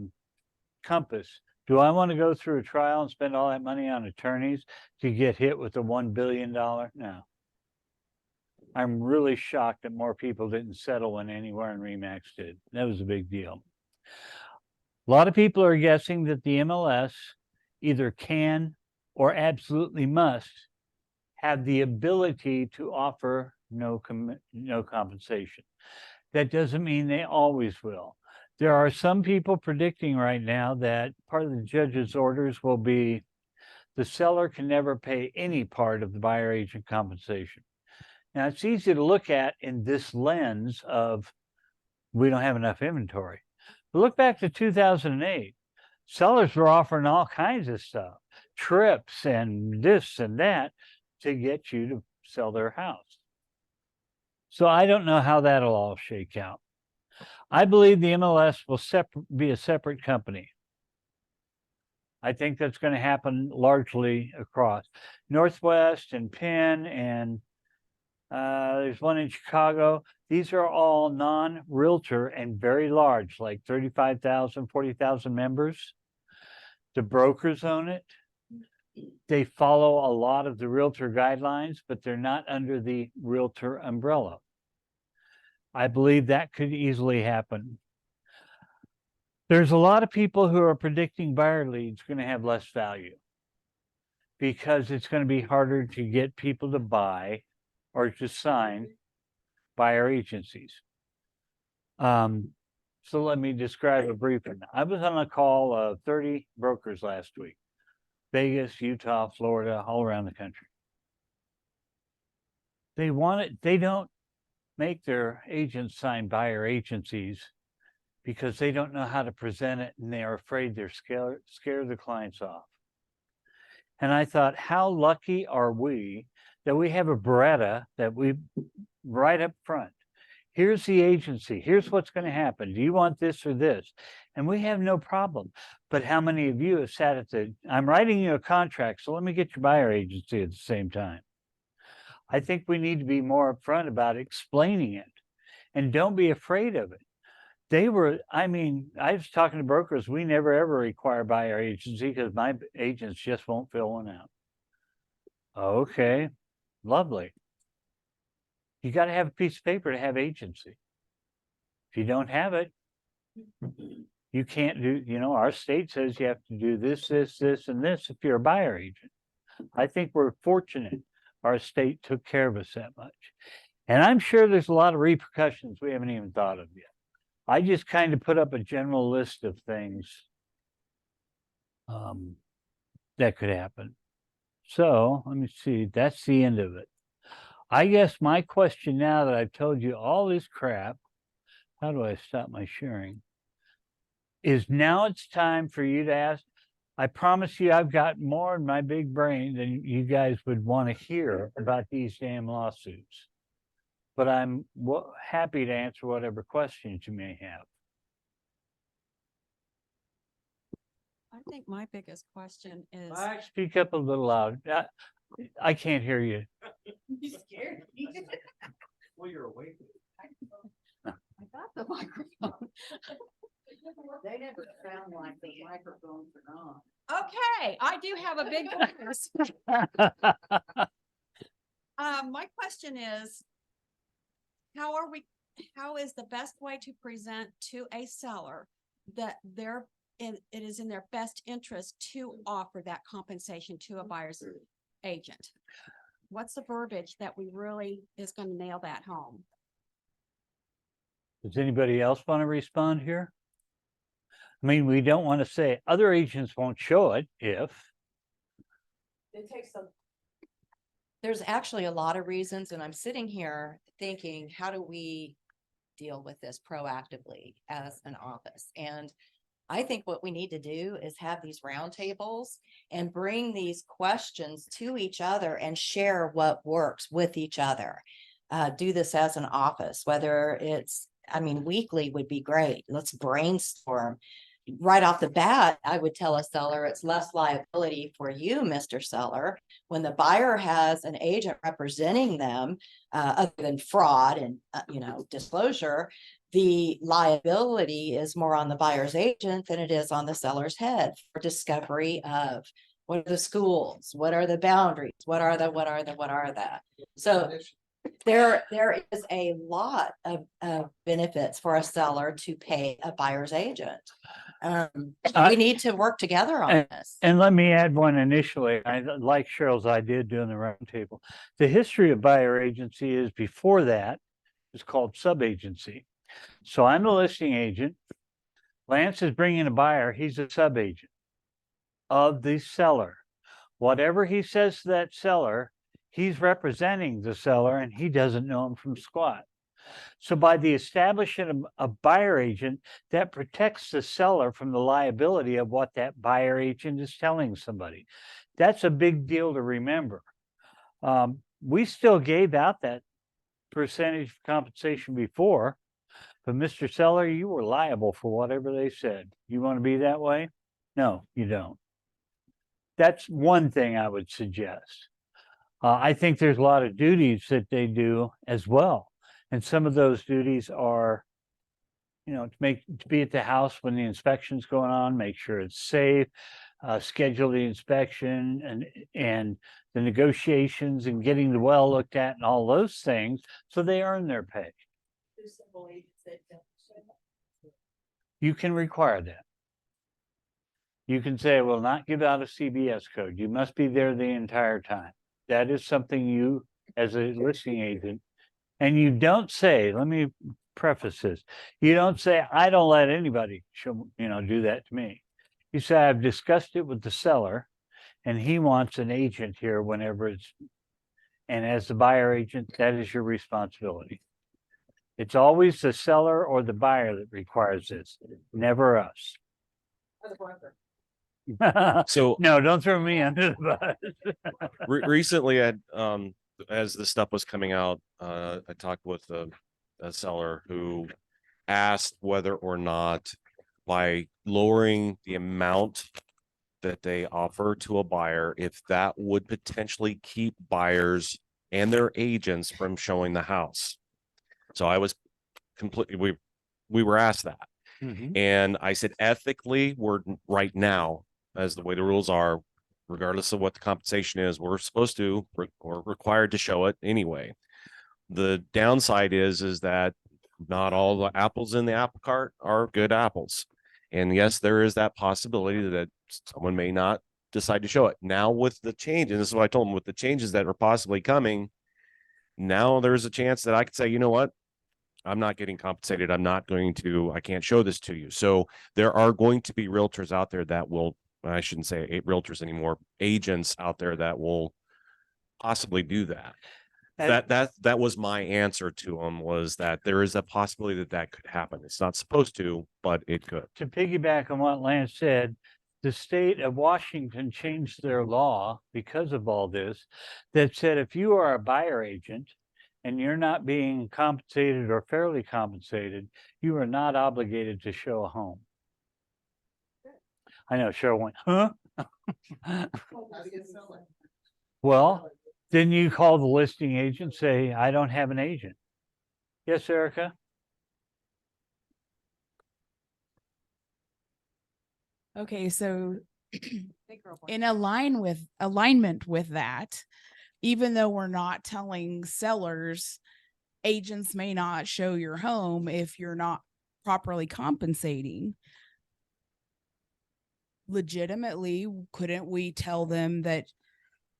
Compass, do I want to go through a trial and spend all that money on attorneys to get hit with a $1 billion? No. I'm really shocked that more people didn't settle when Anywhere and Remax did. That was a big deal. A lot of people are guessing that the MLS either can or absolutely must have the ability to offer no compensation. That doesn't mean they always will. There are some people predicting right now that part of the judge's orders will be the seller can never pay any part of the buyer agent compensation. Now, it's easy to look at in this lens of we don't have enough inventory. But look back to 2008. Sellers were offering all kinds of stuff, trips and this and that to get you to sell their house. So I don't know how that'll all shake out. I believe the MLS will be a separate company. I think that's going to happen largely across Northwest and Penn, and there's one in Chicago. These are all non-realtor and very large, like 35,000, 40,000 members. The brokers own it. They follow a lot of the realtor guidelines, but they're not under the realtor umbrella. I believe that could easily happen. There's a lot of people who are predicting buyer leads going to have less value because it's going to be harder to get people to buy or to sign buyer agencies. So let me describe a briefing. I was on a call of 30 brokers last week. Vegas, Utah, Florida, all around the country. They don't make their agents sign buyer agencies because they don't know how to present it and they're afraid they're scare the clients off. And I thought, how lucky are we that we have a Beretta that we right up front. Here's the agency. Here's what's going to happen. Do you want this or this? And we have no problem. But how many of you have sat at I'm writing you a contract, so let me get your buyer agency at the same time. I think we need to be more upfront about explaining it and don't be afraid of it. I was talking to brokers. We never ever require buyer agency because my agents just won't fill one out. Okay, lovely. You got to have a piece of paper to have agency. If you don't have it, you can't do, our state says you have to do this, this, this, and this if you're a buyer agent. I think we're fortunate our state took care of us that much. And I'm sure there's a lot of repercussions we haven't even thought of yet. I just kind of put up a general list of things that could happen. So let me see, that's the end of it. I guess my question now that I've told you all this crap, how do I stop my sharing? Is now it's time for you to ask. I promise you I've got more in my big brain than you guys would want to hear about these damn lawsuits. But I'm happy to answer whatever questions you may have. I think my biggest question is, Speak up a little loud. I can't hear you. You scared me. Well, you're awake. I got the microphone. They never sound like the microphones are on. Okay, I do have a big voice. My question is, how is the best way to present to a seller that it is in their best interest to offer that compensation to a buyer's agent? What's the verbiage that we really is going to nail that home? Does anybody else want to respond here? I mean, we don't want to say other agents won't show it if. It takes there's actually a lot of reasons, and I'm sitting here thinking, how do we deal with this proactively as an office? And I think what we need to do is have these roundtables and bring these questions to each other and share what works with each other. Do this as an office, whether it's, weekly would be great. Let's brainstorm. Right off the bat, I would tell a seller it's less liability for you, Mr. Seller, when the buyer has an agent representing them, other than fraud and disclosure. The liability is more on the buyer's agent than it is on the seller's head for discovery of what are the schools, what are the boundaries, what are the. So there is a lot of benefits for a seller to pay a buyer's agent. We need to work together on this. And let me add one initially. I like Cheryl's idea of doing the roundtable. The history of buyer agency is before that, it's called sub-agency. So I'm the listing agent. Lance is bringing a buyer. He's a sub-agent of the seller. Whatever he says to that seller, he's representing the seller and he doesn't know him from squat. So by the establishment of a buyer agent, that protects the seller from the liability of what that buyer agent is telling somebody. That's a big deal to remember. We still gave out that percentage of compensation before, but Mr. Seller, you were liable for whatever they said. You want to be that way? No, you don't. That's one thing I would suggest. I think there's a lot of duties that they do as well. And some of those duties are, to be at the house when the inspection's going on, make sure it's safe, schedule the inspection and the negotiations and getting the well looked at and all those things, so they earn their pay. You can require that. You can say, I will not give out a CBS code. You must be there the entire time. That is something you, as a listing agent, and you don't say, let me preface this. You don't say, I don't let anybody do that to me. You say, I've discussed it with the seller and he wants an agent here whenever and as the buyer agent, that is your responsibility. It's always the seller or the buyer that requires this, never us. So no, don't throw me under the bus. Recently, as the stuff was coming out, I talked with a seller who asked whether or not by lowering the amount that they offer to a buyer, if that would potentially keep buyers and their agents from showing the house. So I was completely, we were asked that. And I said, ethically, we're right now, as the way the rules are, regardless of what the compensation is, we're supposed to or required to show it anyway. The downside is that not all the apples in the apple cart are good apples. And yes, there is that possibility that someone may not decide to show it. Now with the change, and this is what I told them, with the changes that are possibly coming, now there's a chance that I could say, you know what? I'm not getting compensated. I can't show this to you. So there are going to be realtors out there that will, I shouldn't say realtors anymore, agents out there that will possibly do that. That was my answer to him, was that there is a possibility that could happen. It's not supposed to, but it could. To piggyback on what Lance said, the state of Washington changed their law because of all this, that said if you are a buyer agent and you're not being compensated or fairly compensated, you are not obligated to show a home. I know Cheryl went, huh? Well, then you call the listing agent, say, I don't have an agent. Yes, Erica? Okay, so in alignment with that, even though we're not telling sellers, agents may not show your home if you're not properly compensating. Legitimately, couldn't we tell them that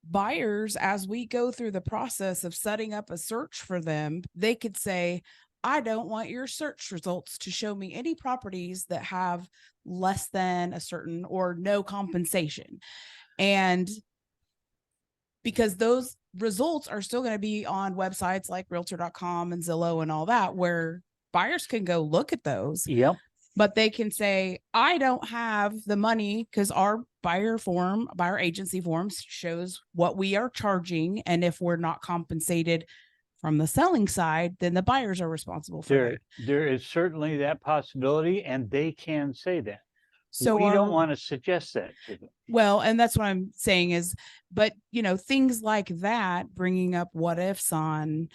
buyers, as we go through the process of setting up a search for them, they could say, I don't want your search results to show me any properties that have less than a certain or no compensation. And because those results are still going to be on websites like realtor.com and Zillow and all that, where buyers can go look at those. Yep. But they can say, I don't have the money, because our buyer agency forms shows what we are charging. And if we're not compensated from the selling side, then the buyers are responsible for it. There is certainly that possibility, and they can say that. So we don't want to suggest that to them. Well, and that's what I'm saying is, but things like that, bringing up what ifs on,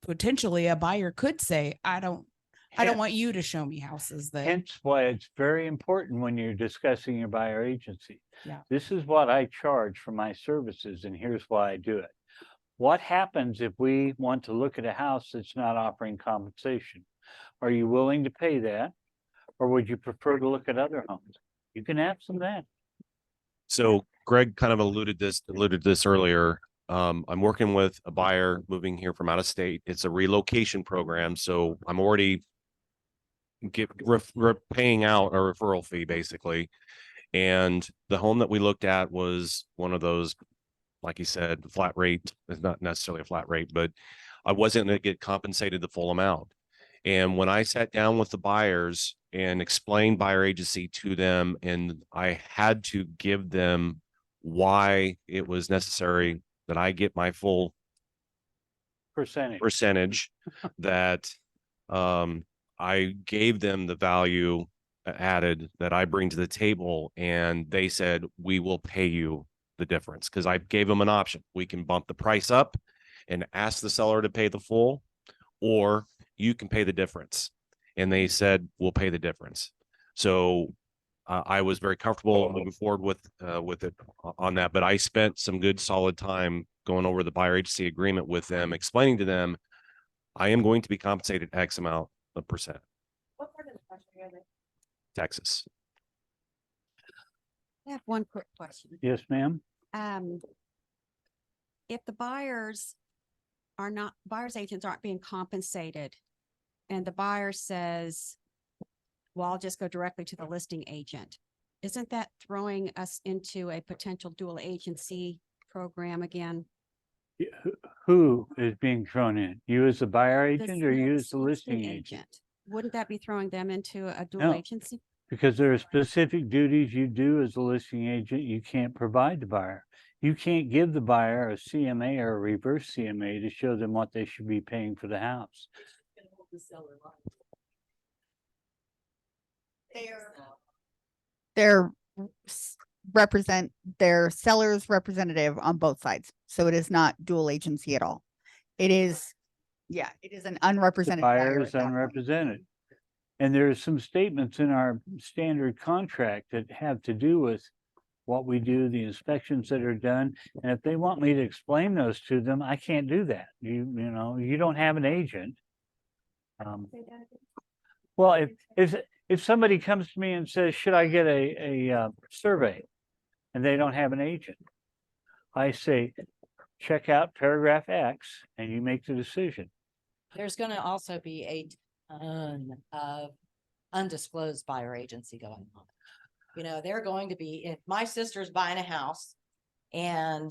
potentially a buyer could say, I don't want you to show me houses that. Hence why it's very important when you're discussing your buyer agency. Yeah. This is what I charge for my services, and here's why I do it. What happens if we want to look at a house that's not offering compensation? Are you willing to pay that? Or would you prefer to look at other homes? You can ask them that. So Greg kind of alluded to this earlier. I'm working with a buyer moving here from out of state. It's a relocation program. So I'm already paying out a referral fee basically. And the home that we looked at was one of those, like you said, flat rate. It's not necessarily a flat rate, but I wasn't going to get compensated the full amount. And when I sat down with the buyers and explained buyer agency to them, and I had to give them why it was necessary that I get my full percentage that I gave them the value added that I bring to the table, and they said, we will pay you the difference, because I gave them an option. We can bump the price up and ask the seller to pay the full, or you can pay the difference. And they said, we'll pay the difference. So I was very comfortable moving forward with it on that, but I spent some good solid time going over the buyer agency agreement with them, explaining to them, I am going to be compensated X amount of percent. What part of the country are they? Texas. I have one quick question. Yes, ma'am. If the buyers agents aren't being compensated, and the buyer says, well, I'll just go directly to the listing agent, isn't that throwing us into a potential dual agency program again? Who is being thrown in? You as the buyer The agent or you as the listing listing agent? Wouldn't that be throwing them into a dual No. agency? Because there are specific duties you do as a listing agent you can't provide the buyer. You can't give the buyer a CMA or a reverse CMA to show them what they should be paying for the house. They're represent their seller's representative on both sides. So it is not dual agency at all. It is, it is an The unrepresented buyer buyer is at that point. unrepresented. And there's some statements in our standard contract that have to do with what we do, the inspections that are done. And if they want me to explain those to them, I can't do that. You know, you don't have an agent. Well, if somebody comes to me and says, should I get a survey? And they don't have an agent, I say, check out paragraph X and you make the decision. There's gonna also be a ton of undisclosed buyer agency going on. You know, they're going to be, if my sister's buying a house and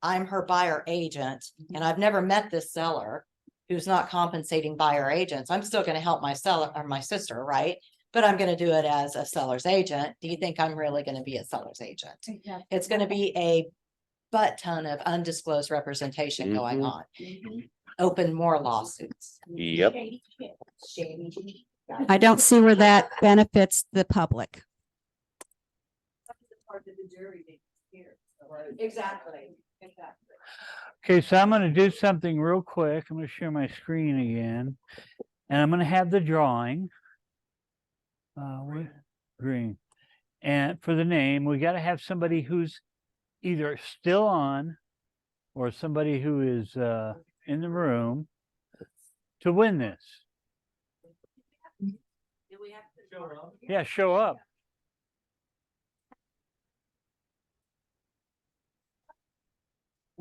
I'm her buyer agent and I've never met this seller who's not compensating buyer agents, I'm still gonna help my seller or my sister, right? But I'm gonna do it as a seller's agent. Do you think I'm really gonna be a seller's agent? It's gonna be a butt ton of undisclosed representation going on. Open more lawsuits. Yep. I don't see where that benefits the public. Exactly. Okay, so I'm going to do something real quick. I'm going to share my screen again, and I'm going to have the drawing. Green. And for the name, we got to have somebody who's either still on or somebody who is in the room to win this. Yeah, show up.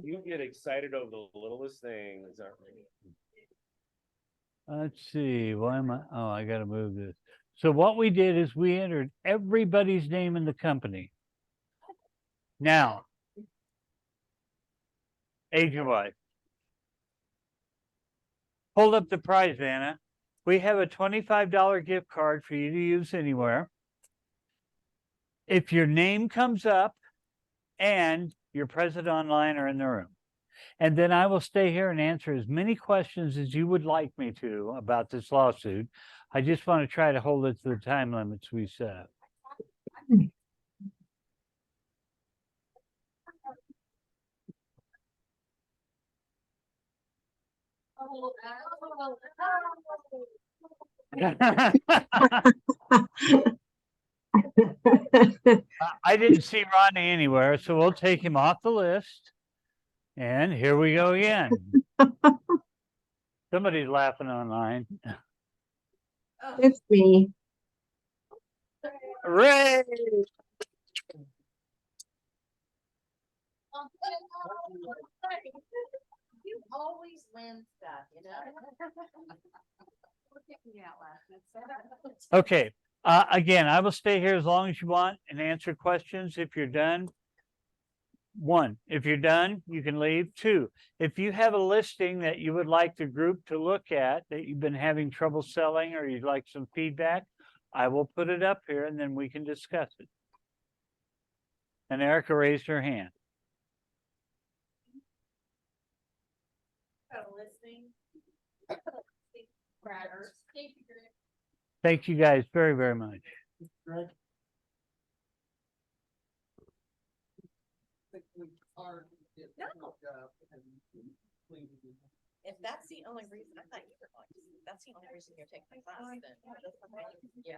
You get excited over the littlest things, aren't we? Let's see, why am I? Oh, I got to move this. So what we did is we entered everybody's name in the company. Now, age and wife. Hold up the prize, Anna. We have a $25 gift card for you to use anywhere. If your name comes up and you're present online or in the room. And then I will stay here and answer as many questions as you would like me to about this lawsuit. I just want to try to hold it to the time limits we set. I didn't see Rodney anywhere, so we'll take him off the list. And here we go again. Somebody's laughing online. It's me. Hooray! You always win stuff, you know? Okay, again, I will stay here as long as you want and answer questions. If you're done, one, if you're done, you can leave. Two, if you have a listing that you would like the group to look at that you've been having trouble selling or you'd like some feedback, I will put it up here and then we can discuss it. And Erica raised her hand. Thank you guys very, very much. If that's the only reason, I thought you were going to, that's the only reason you're taking my class, then. Yeah.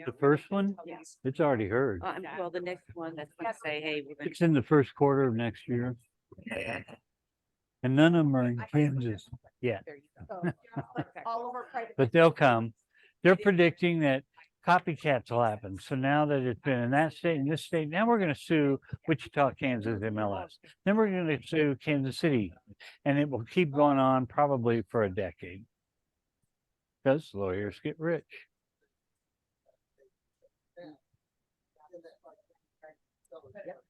The first one, it's already heard. Well, the next one that's gonna say, hey, we're gonna. It's in the first quarter of next year. And none of them are in Kansas yet. But they'll come. They're predicting that copycats will happen. So now that it's been in that state and this state, now we're going to sue Wichita, Kansas MLS. Then we're going to sue Kansas City. And it will keep going on probably for a decade. Because lawyers get rich.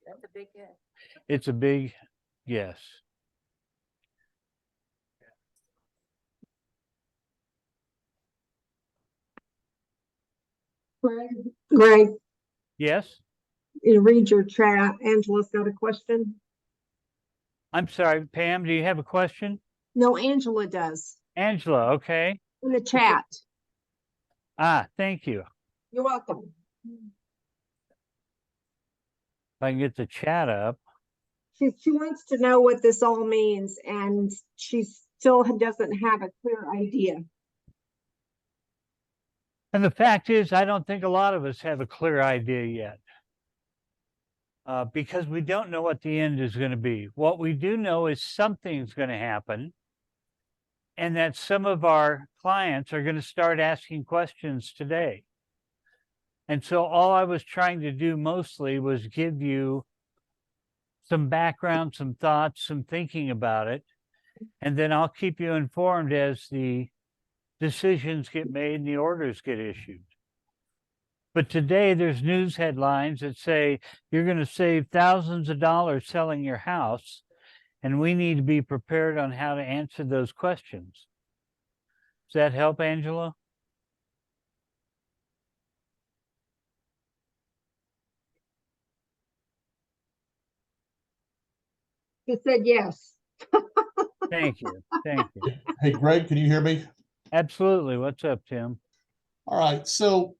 That's a big yes. It's a big yes. Greg, Yes? you read your chat. Angela's got a question. I'm sorry, Pam, do you have a question? No, Angela does Angela, okay. in the chat. Thank you. You're welcome. If I can get the chat up. She wants to know what this all means, and she still doesn't have a clear idea. And the fact is, I don't think a lot of us have a clear idea yet. Because we don't know what the end is going to be. What we do know is something's going to happen, and that some of our clients are going to start asking questions today. And so all I was trying to do mostly was give you some background, some thoughts, some thinking about it. And then I'll keep you informed as the decisions get made and the orders get issued. But today there's news headlines that say you're going to save thousands of dollars selling your house, and we need to be prepared on how to answer those questions. Does that help, Angela? She said yes. Thank you. Thank you. Hey, Greg, can you hear me? Absolutely. What's up, Tim? All right, so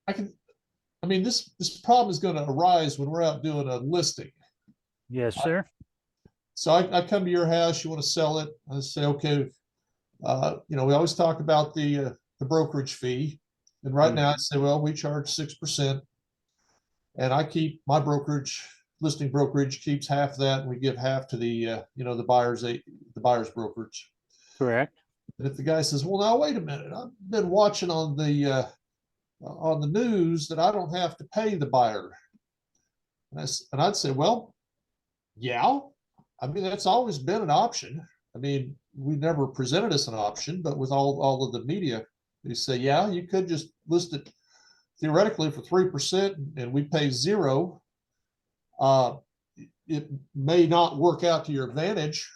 this problem is going to arise when we're out doing a listing. Yes, sir. So I come to your house, you want to sell it. I say, okay, we always talk about the brokerage fee. And right now I say, well, we charge 6%. And I keep my listing brokerage keeps half that, and we give half to the buyer's brokerage. Correct. And if the guy says, well, now wait a minute, I've been watching on the news that I don't have to pay the buyer. And I'd say, well, yeah, that's always been an option. We never presented us an option, but with all of the media, they say, yeah, you could just list it theoretically for 3% and we pay 0. It may not work out to your advantage,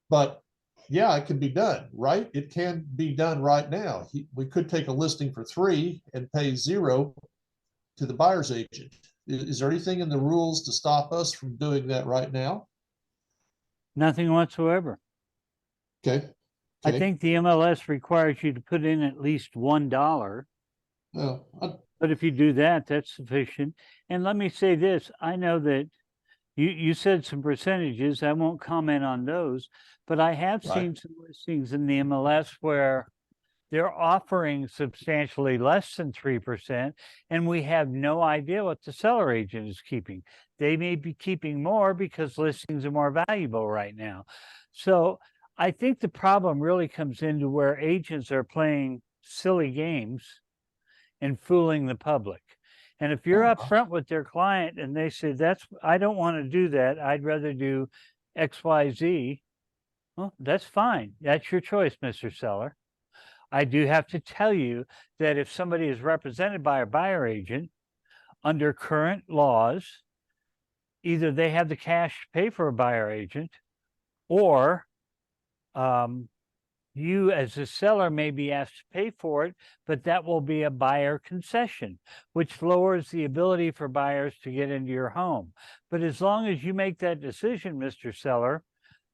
but yeah, it can be done, right? It can be done right now. We could take a listing for 3 and pay 0 to the buyer's agent. Is there anything in the rules to stop us from doing that right now? Nothing whatsoever. Okay. I think the MLS requires you to put in at least $1. But if you do that, that's sufficient. And let me say this, I know that you said some percentages, I won't comment on those, but I have seen some listings in the MLS where they're offering substantially less than 3%, and we have no idea what the seller agent is keeping. They may be keeping more because listings are more valuable right now. So I think the problem really comes into where agents are playing silly games and fooling the public. And if you're upfront with their client and they say, I don't want to do that, I'd rather do XYZ, well, that's fine. That's your choice, Mr. Seller. I do have to tell you that if somebody is represented by a buyer agent under current laws, either they have the cash to pay for a buyer agent, or you as a seller may be asked to pay for it, but that will be a buyer concession, which lowers the ability for buyers to get into your home. But as long as you make that decision, Mr. Seller,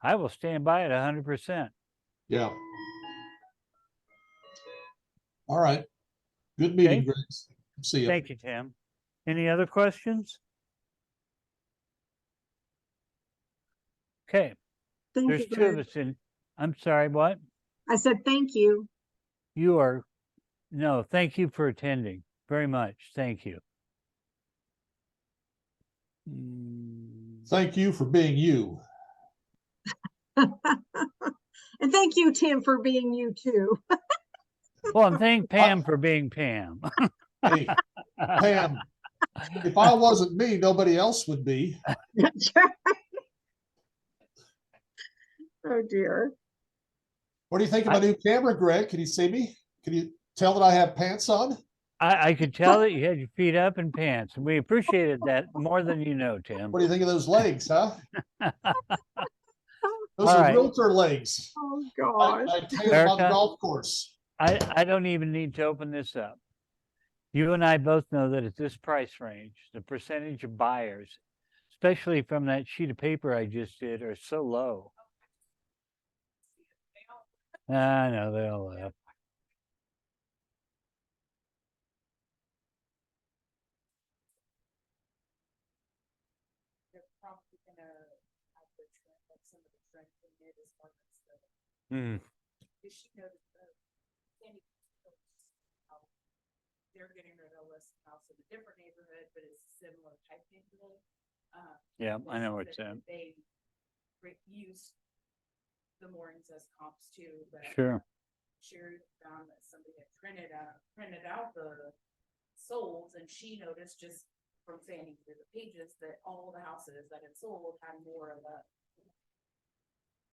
I will stand by it 100%. Yeah. All right. Good meeting, Greg. See you. Thank you, Tim. Any other questions? Okay. There's you, 2 of us in. I'm sorry, what? I said thank you. Thank you for attending very much. Thank you. Thank you for being you. And thank you, Tim, for being you too. Well, and thank Pam for being Pam. Hey, Pam, if I wasn't me, nobody else would be. That's right. Oh dear. What do you think of my new camera, Greg? Can you see me? Can you tell that I have pants on? I could tell that you had your feet up in pants, and we appreciated that more than you know, Tim. What do you think of those legs, huh? Those All are right. realtor legs. Oh gosh. I tan them on the Erica? golf course. I don't even need to open this up. You and I both know that at this price range, the percentage of buyers, especially from that sheet of paper I just did, are so low. I know they all laugh. probably gonna have the trend, like some of the trend in it as far as the, Hmm. you should notice the Sandy Hook, how they're getting rid of a list house in a different neighborhood, but it's similar type neighborhood. Yeah, I know this what's that in. They use the moorings as comps too, but Sure. Sherry found that somebody had printed out the solds, and she noticed just from fanning through the pages that all the houses that had sold had more of a